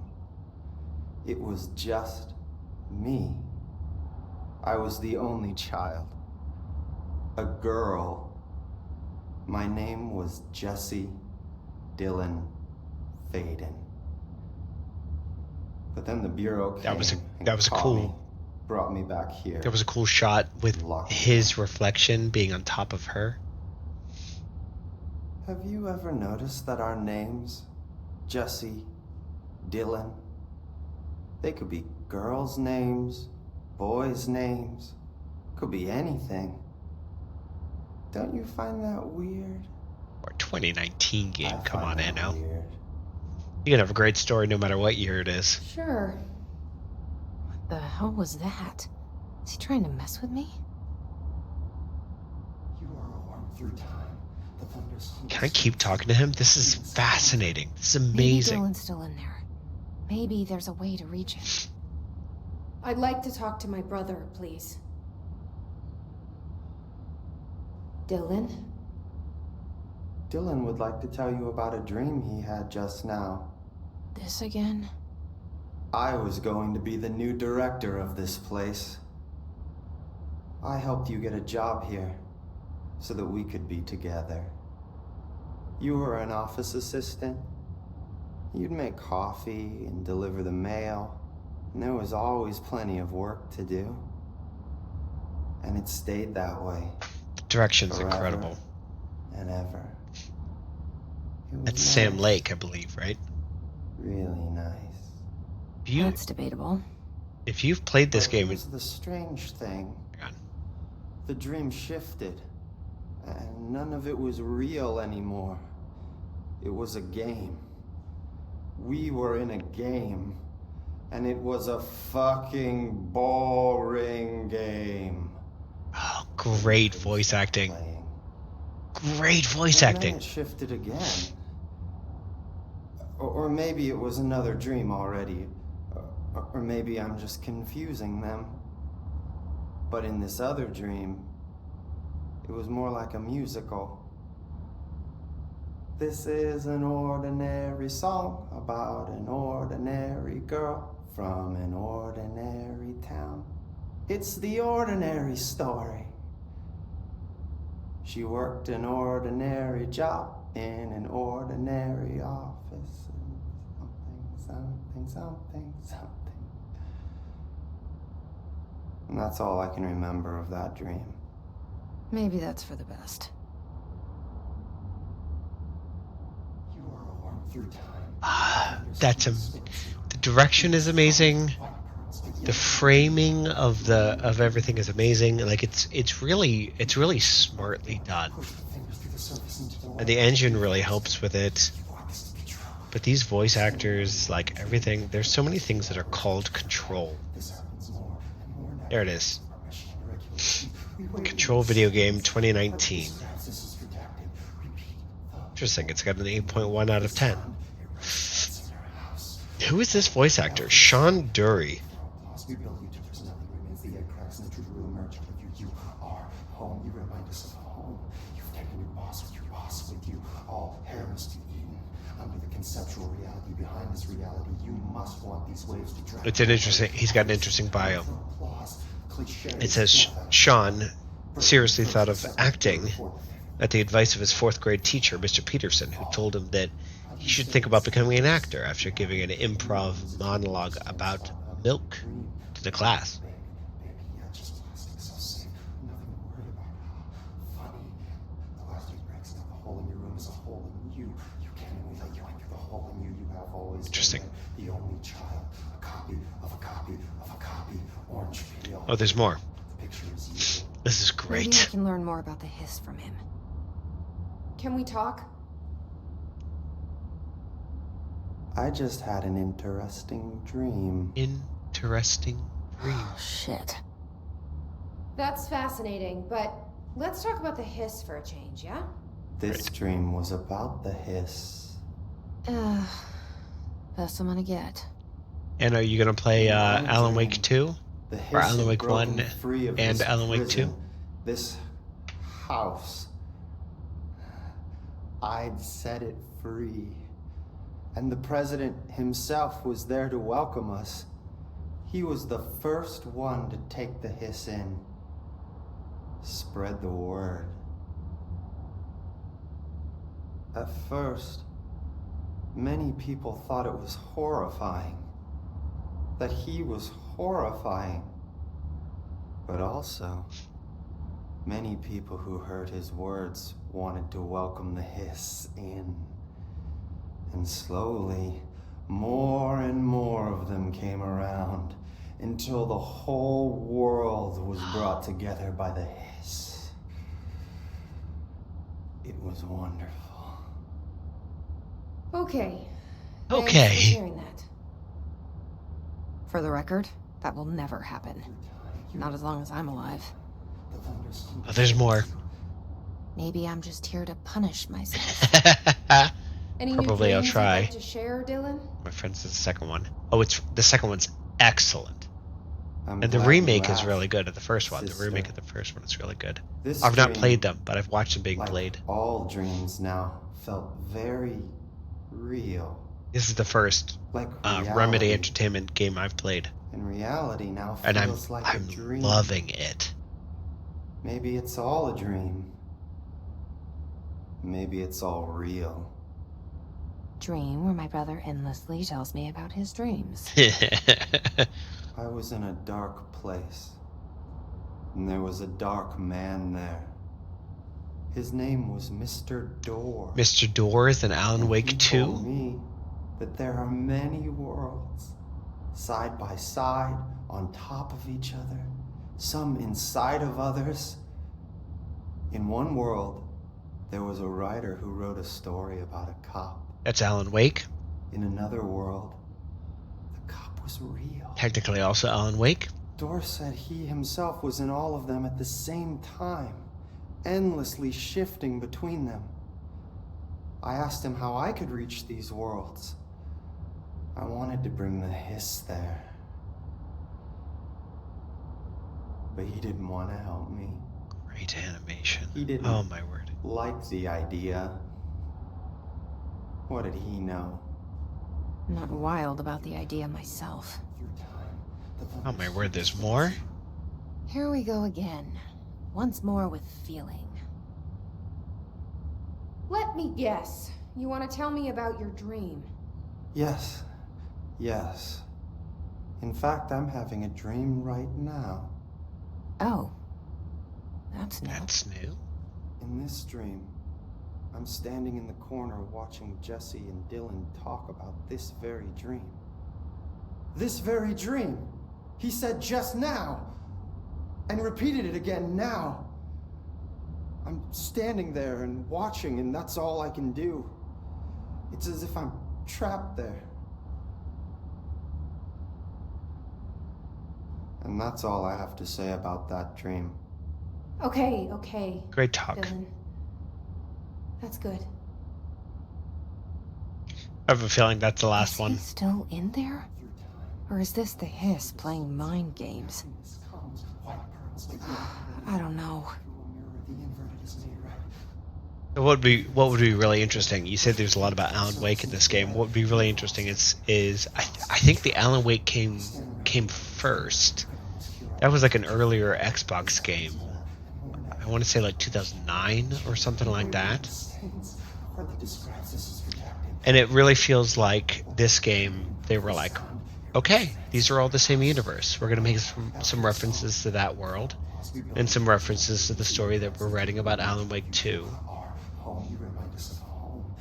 It was just me. I was the only child. A girl. My name was Jesse Dylan Faden. But then the Bureau came That was a caught cool. me, brought me back here. There was a cool shot with his reflection being on top of her. Have you ever noticed that our names, Jesse, Dylan, they could be girls' names, boys' names, could be anything. Don't you find that weird? Or 2019 game, come on, Anno. Weird. You can have a great story no matter what year it is. Sure. What the hell was that? Is he trying to mess with me? You are a worm through time. The thunder's Can I keep talking to him? This is fascinating. This is Maybe amazing. Dylan's still in there. Maybe there's a way to reach him. I'd like to talk to my brother, please. Dylan? Dylan would like to tell you about a dream he had just now. This again? I was going to be the new director of this place. I helped you get a job here so that we could be together. You were an office assistant. You'd make coffee and deliver the mail, and there was always plenty of work to do. And it stayed that way. Direction's forever incredible. And ever. It was That's nice. Sam Lake, I believe, right? Really nice. That's debatable. If you've played this But game, here's the strange thing. hang on. The dream shifted, and none of it was real anymore. It was a game. We were in a game, and it was a fucking boring game. Oh, great voice acting. Playing. Great voice And then acting. it shifted again. Or maybe it was another dream already. Or maybe I'm just confusing them. But in this other dream, it was more like a musical. This is an ordinary song about an ordinary girl from an ordinary town. It's the ordinary story. She worked an ordinary job in an ordinary office. Something. And that's all I can remember of that dream. Maybe that's for the best. You are a worm through time. The direction is amazing. The framing of everything is amazing. Like it's really smartly done. And the engine really helps with it. But these voice actors, like everything, there's so many things that are called Control. There it is. Control video game 2019. Interesting, it's got an 8.1 out of 10. Who is this voice actor? Sean Dury. We build you to personality remains the egg cracks and the truth will emerge out of you. You are home. You remind us of home. You've taken your boss with you. All hair must be eaten. Under the conceptual reality behind this reality, you must want these waves to drag. He's got an interesting bio. It says Sean seriously thought of acting at the advice of his 4th grade teacher, Mr. Peterson, who told him that he should think about becoming an actor after giving an improv monologue about milk to the class. Interesting. The only child, a copy of a copy of a copy. Orange peel. Oh, there's more. The picture is you. This is Maybe I Great. can learn more about the hiss from him. Can we talk? I just had an interesting dream. Interesting dream. Oh, shit. That's fascinating, but let's talk about the hiss for a change, yeah? This dream was about the hiss. Best I'm gonna get. And are you gonna play In my Alan Wake dream, 2? The Or hiss Alan had Wake broken 1 free of and this Alan Wake 2? prison, this house. I'd set it free. And the president himself was there to welcome us. He was the first one to take the hiss in. Spread the word. At first, many people thought it was horrifying. That he was horrifying. But also, many people who heard his words wanted to welcome the hiss in. And slowly, more and more of them came around until the whole world was brought together by the hiss. It was wonderful. Okay. Okay. Thanks for sharing that. For the record, that will never happen. Not as long as I'm alive. Oh, there's more. Maybe I'm just here to punish myself. Any Probably new I'll dreams try. you'd like to share, Dylan? My friend says the second one. Oh, the second one's excellent. I'm And the glad remake you is really asked, good of the first one. The sister. remake of the first one is really good. This I've not dream, played them, but I've watched them being like played. all dreams now, felt very real. This is the first Like Remedy reality. Entertainment game I've played. And reality now And feels like a I'm dream. loving it. Maybe it's all a dream. Maybe it's all real. Dream where my brother endlessly tells me about his dreams. I was in a dark place. And there was a dark man there. His name was Mr. Door. Mr. Doors and Alan And Wake he 2? told me that there are many worlds, side by side, on top of each other, some inside of others. In one world, there was a writer who wrote a story about a cop. That's Alan Wake. In another world, the cop was real. Technically also Alan Wake. Door said he himself was in all of them at the same time, endlessly shifting between them. I asked him how I could reach these worlds. I wanted to bring the hiss there. But he didn't want to help me. Great animation. He didn't Oh my word. like the idea. What did he know? I'm not wild about the idea myself. Oh my word, there's more? Here we go again. Once more with feeling. Let me guess. You want to tell me about your dream? Yes. Yes. In fact, I'm having a dream right now. Oh. That's new. That's new. In this dream, I'm standing in the corner watching Jesse and Dylan talk about this very dream. This very dream! He said just now! And repeated it again now! I'm standing there and watching, and that's all I can do. It's as if I'm trapped there. And that's all I have to say about that dream. Okay. Great talk. Dylan. That's good. I have a feeling that's the last Is one. he still in there? Or is this the hiss playing mind games? I don't know. What would be really interesting? You said there's a lot about Alan Wake in this game. What would be really interesting is I think the Alan Wake came first. That was like an earlier Xbox game. I want to say like 2009 or something like that. And it really feels like this game, they were like, okay, these are all the same universe. We're going to make some references to that world and some references to the story that we're writing about Alan Wake 2.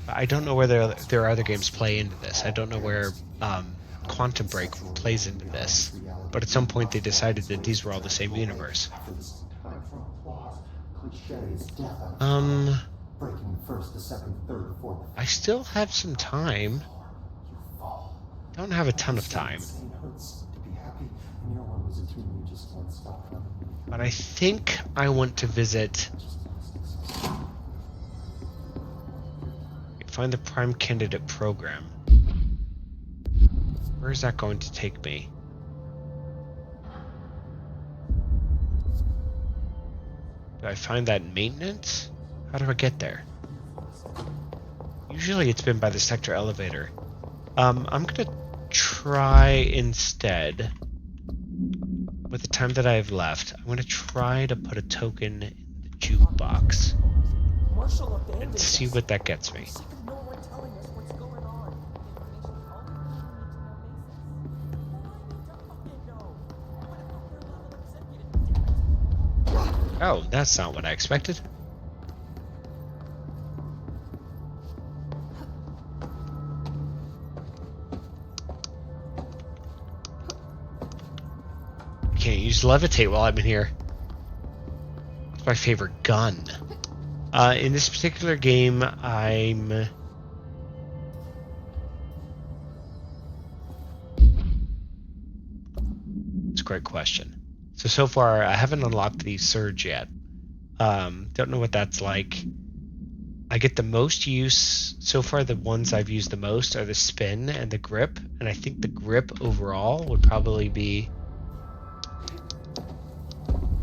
I don't know where there are other games play into this. I don't know where Quantum Break plays into this. But at some point they decided that these were all the same universe. machete's death out of breaking the first, the second, the third, the fourth. I still have some time. Don't have a ton of time. But I think I want to visit. Find the prime candidate program. Where is that going to take me? Do I find that maintenance? How do I get there? Usually it's been by the sector elevator. I'm gonna try instead, with the time that I have left, I'm gonna try to put a token in the jukebox and see what that gets me. Oh, that's not what I expected. Can't use levitate while I'm in here. It's my favorite gun. In this particular game, I'm... It's a great question. So far, I haven't unlocked the surge yet. Don't know what that's like. I get the most use. So far, the ones I've used the most are the spin and the grip. And I think the grip overall would probably be...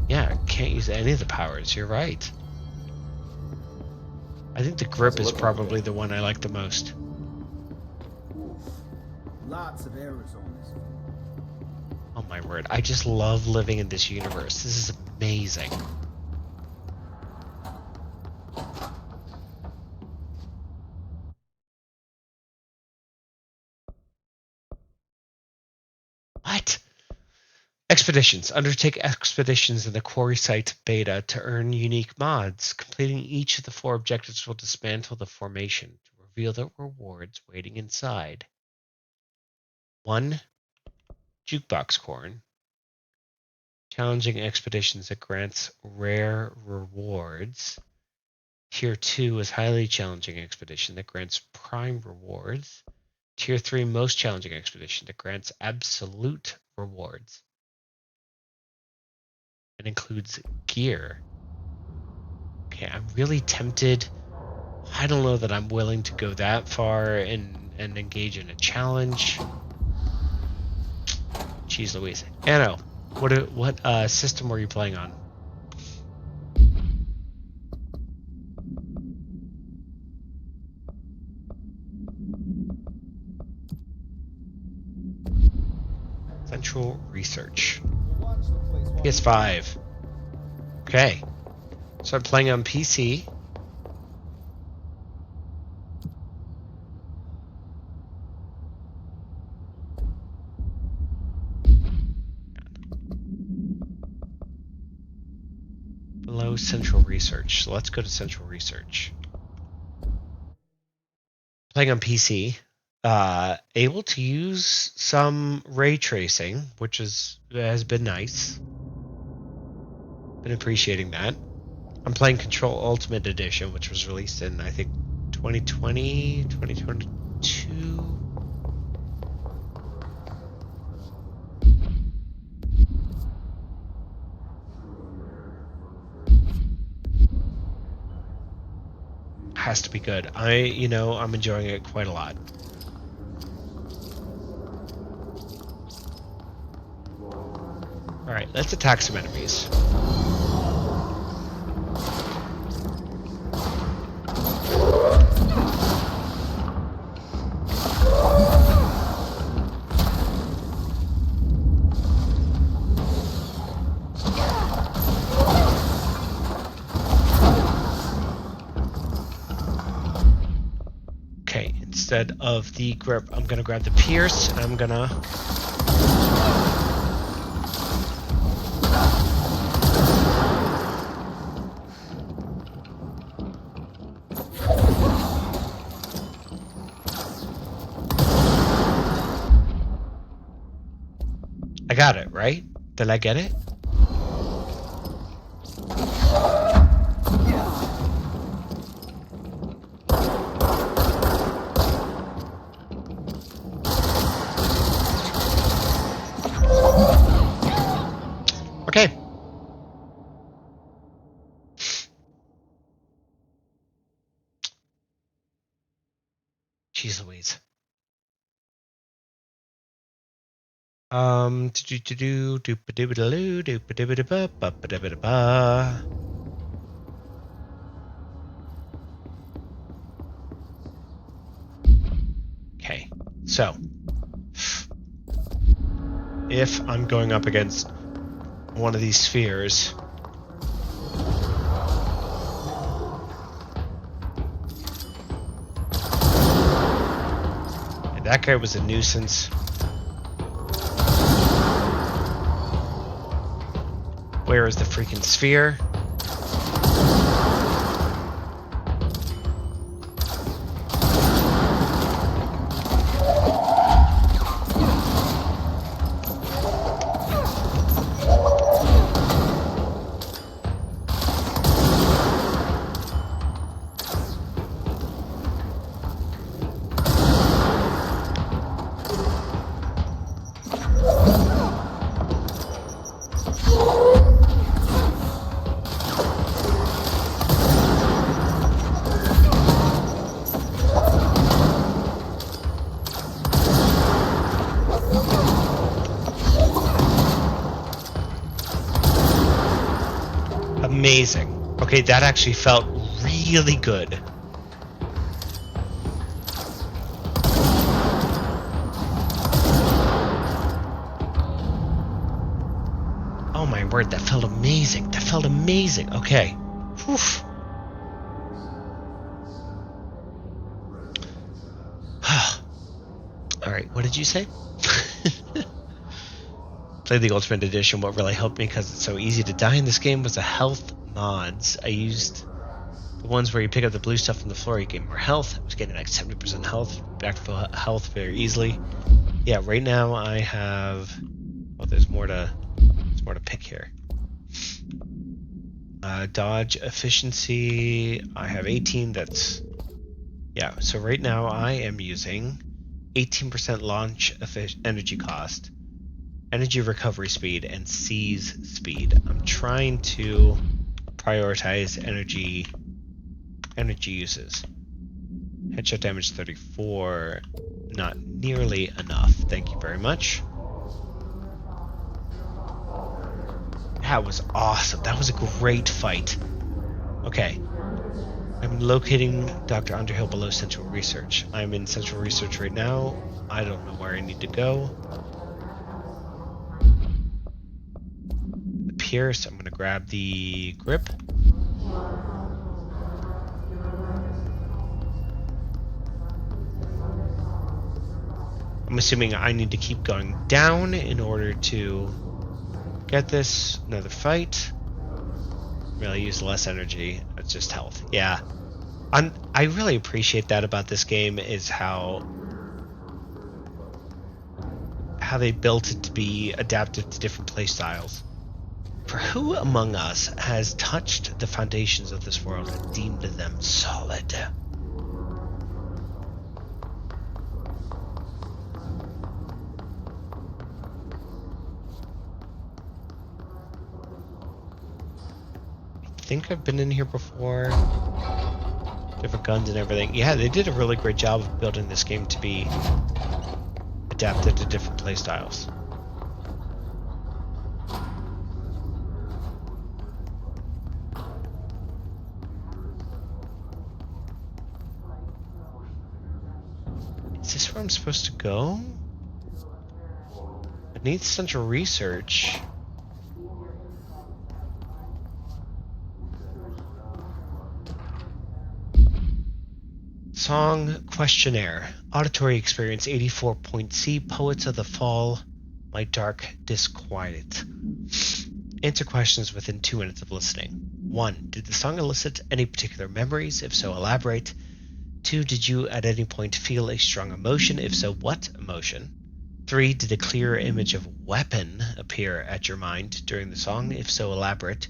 Yeah, can't use any of the powers. You're right. I think the grip is probably the one I like the most. Lots of errors on this. Oh my word, I just love living in this universe. This is amazing. What? Expeditions. Undertake expeditions in the quarry site beta to earn unique mods. Completing each of the 4 objectives will dismantle the formation to reveal the rewards waiting inside. 1. Jukebox corn. Challenging expeditions that grants rare rewards. Tier 2 is highly challenging expedition that grants prime rewards. Tier 3 most challenging expedition that grants absolute rewards. It includes gear. Okay, I'm really tempted. I don't know that I'm willing to go that far and engage in a challenge. Jeez Louise. Anno, what system were you playing on? Central Research. PS5. Okay. So I'm playing on PC. Below Central Research. So let's go to Central Research. Playing on PC. Able to use some ray tracing, which has been nice. Been appreciating that. I'm playing Control Ultimate Edition, which was released in, I think, 2020, 2022. Has to be good. I'm enjoying it quite a lot. Alright, let's attack some enemies. Okay, instead of the grip, I'm gonna grab the pierce, and I'm gonna... I got it, right? Did I get it? Jeez Louise. Okay, so if I'm going up against one of these spheres, and that guy was a nuisance. Where is the freaking sphere? Amazing. Okay, that actually felt really good. Oh my word, that felt amazing. That felt amazing. Okay. Whew. Alright, what did you say? Played the Ultimate Edition. What really helped me, because it's so easy to die in this game, was the health mods. I used the ones where you pick up the blue stuff from the floor, you get more health. I was getting like 70% health, back to full health very easily. Yeah, right now I have... Well, there's more to pick here. Dodge efficiency, I have 18. That's... Yeah, so right now I am using 18% launch energy cost, energy recovery speed, and seize speed. I'm trying to prioritize energy uses. Headshot damage 34, not nearly enough. Thank you very much. That was awesome. That was a great fight. Okay. I'm locating Dr. Underhill below Central Research. I'm in Central Research right now. I don't know where I need to go. The Pierce, I'm going to grab the grip. I'm assuming I need to keep going down in order to get this. Another fight. Really use less energy. It's just health. Yeah. I really appreciate that about this game, is how they built it to be adapted to different playstyles. For who among us has touched the foundations of this world and deemed them solid? I think I've been in here before. Different guns and everything. Yeah, they did a really great job of building this game to be adapted to different playstyles. Is this where I'm supposed to go? Beneath Central Research. Song questionnaire. Auditory experience 84 point C. Poets of the Fall. My dark disquiet. Answer questions within 2 minutes of listening. 1. Did the song elicit any particular memories? If so, elaborate. 2. Did you at any point feel a strong emotion? If so, what emotion? 3. Did a clear image of weapon appear at your mind during the song? If so, elaborate.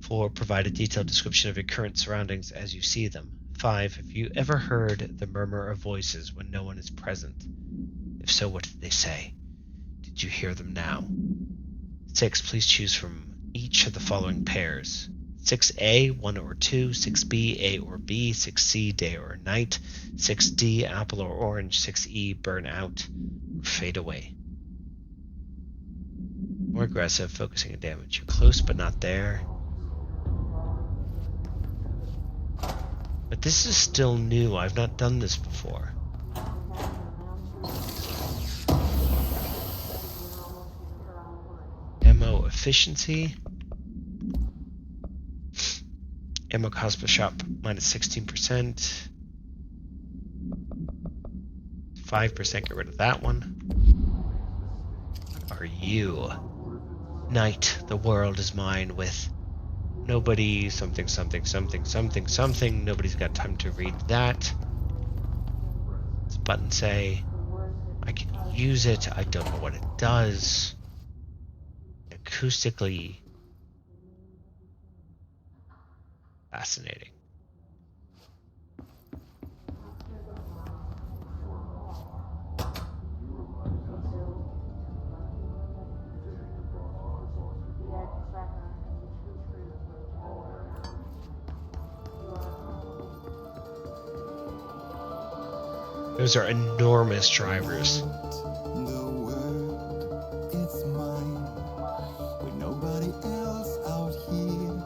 4. Provide a detailed description of your current surroundings as you see them. 5. Have you ever heard the murmur of voices when no one is present? If so, what did they say? Did you hear them now? 6. Please choose from each of the following pairs. 6A, 1 or 2, 6B, A or B, 6C, day or night, 6D, apple or orange, 6E, burn out or fade away. More aggressive, focusing on damage. You're close but not there. But this is still new. I've not done this before. Ammo efficiency. Ammo cost per shot minus 16%. 5%, get rid of that one. What are you? Night, the world is mine with nobody, something, something, something, something, something. Nobody's got time to read that. What's the button say? I can use it. I don't know what it does. Acoustically fascinating. Those are enormous drivers. The world, it's mine. With nobody else out here,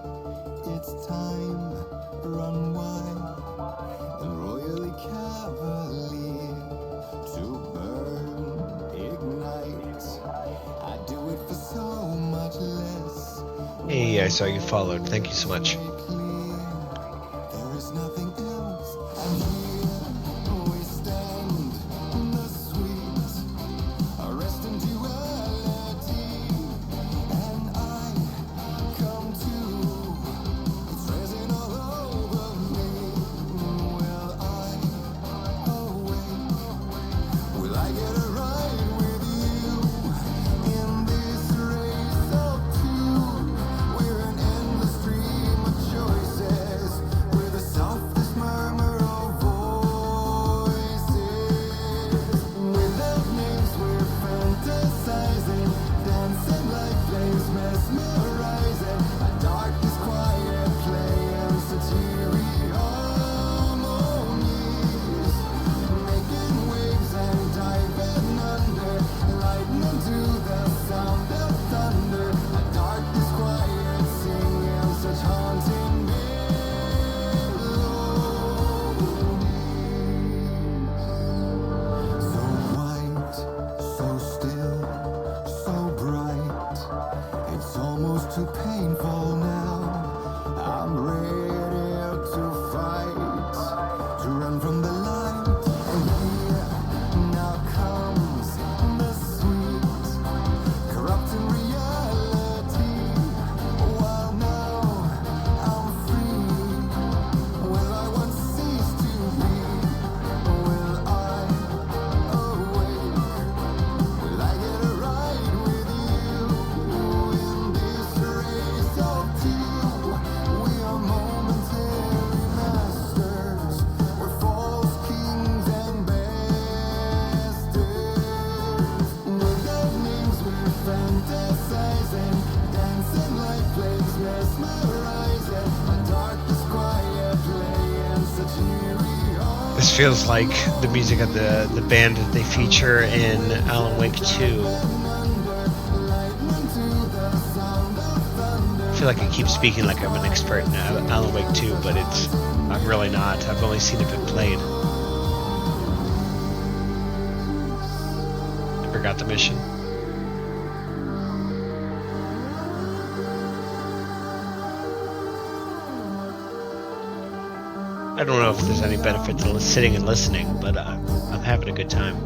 it's time, run wild and royally cavalier to burn, ignite. I do it for so much less. Hey, I saw you followed. Thank you so much. There is nothing else. I'm here. We stand the sweet, arrest in duality, and I come to. It's raising all over me. Will I awake? Will I get a ride with you in this race of two? We're an endless stream of choices. We're the softest murmur of voices. Without names, we're fantasizing, dancing like flames, mesmerizing. A darkness, quiet play and satiric harmonies, making waves and diving under, lightning to the sound of thunder. A darkness, quiet singing such haunting melodies. So white, so still, so bright. It's almost too painful now. I'm ready to fight, to run from the light. And here now comes the sweet, corrupting reality. While now I'm free, will I once cease to be? Will I awake? Will I get a ride with you in this race of two? We are momentary masters. We're false kings and bastards. Without names, we're fantasizing, dancing like flames, mesmerizing. A darkness, quiet play and satiric. This feels like the music of the band that they feature in Alan Wake 2. I feel like I keep speaking like I'm an expert in Alan Wake 2, but I'm really not. I've only seen it been played. Never got the mission. I don't know if there's any benefit to sitting and listening, but I'm having a good time.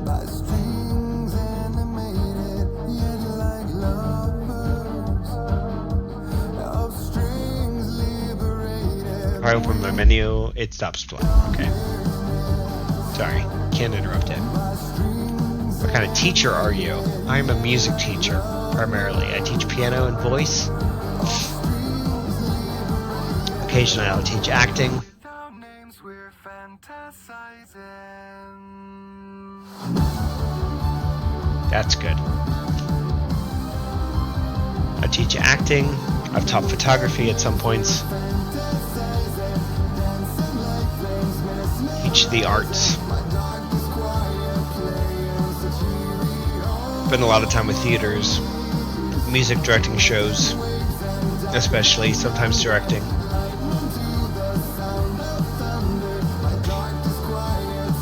If I open my menu, it stops playing. Okay. Sorry, can't interrupt it. What kind of teacher are you? I'm a music teacher, primarily. I teach piano and voice. Occasionally I'll teach acting. That's good. I teach acting. I've taught photography at some points. teach the arts. Spend a lot of time with theaters, music directing shows, especially, sometimes directing.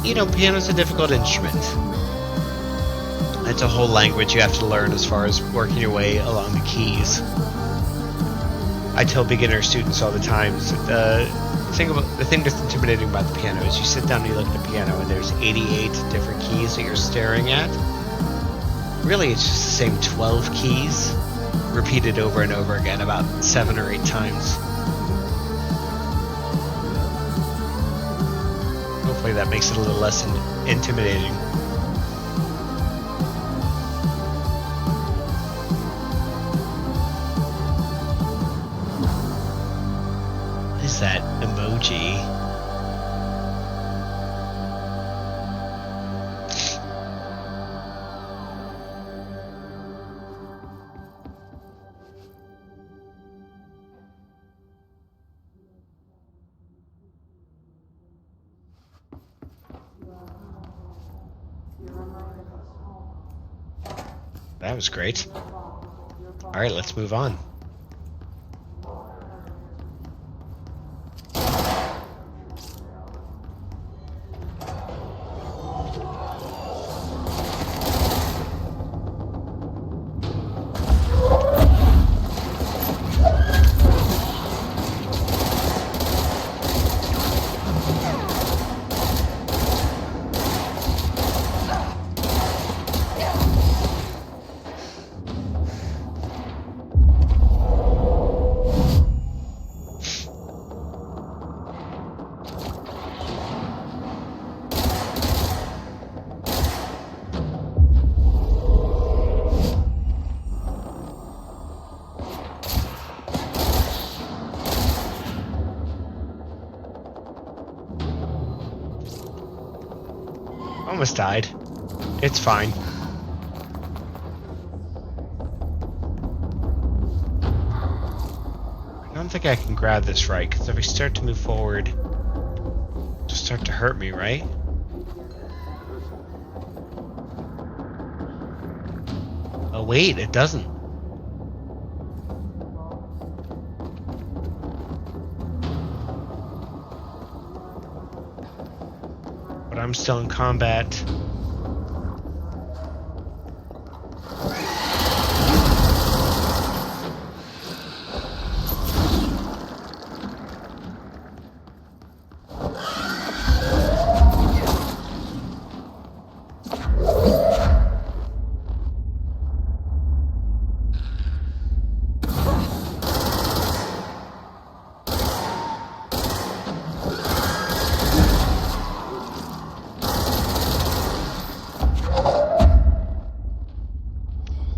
You know, piano's a difficult instrument. It's a whole language you have to learn as far as working your way along the keys. I tell beginner students all the time, the thing that's intimidating about the piano is you sit down and you look at the piano and there's 88 different keys that you're staring at. Really, it's just the same 12 keys repeated over and over again about 7 or 8 times. Hopefully that makes it a little less intimidating. What is that emoji? That was great. Alright, let's move on. Almost died. It's fine. I don't think I can grab this right, because if I start to move forward, it'll start to hurt me, right? Oh wait, it doesn't. But I'm still in combat.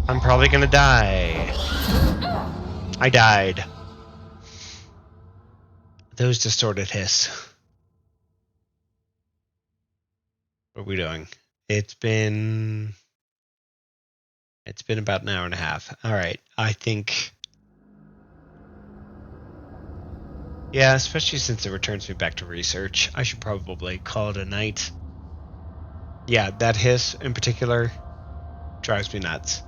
I'm probably gonna die. I died. Those distorted hiss. What are we doing? It's been about an hour and a half. All right, I think. Yeah, especially since it returns me back to research, I should probably call it a night. Yeah, that hiss in particular drives me nuts.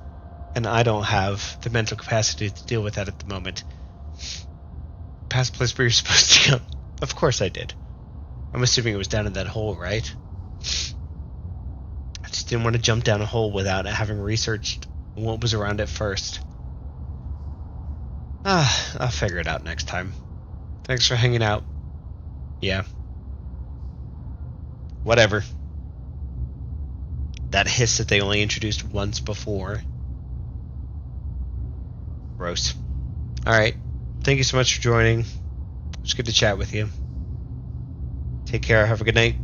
And I don't have the mental capacity to deal with that at the moment. Past place where you're supposed to go. Of course I did. I'm assuming it was down in that hole, right? I just didn't want to jump down a hole without having researched what was around it first. I'll figure it out next time. Thanks for hanging out. Yeah. Whatever. That hiss that they only introduced once before. Gross. Alright. Thank you so much for joining. It's good to chat with you. Take care. Have a good night.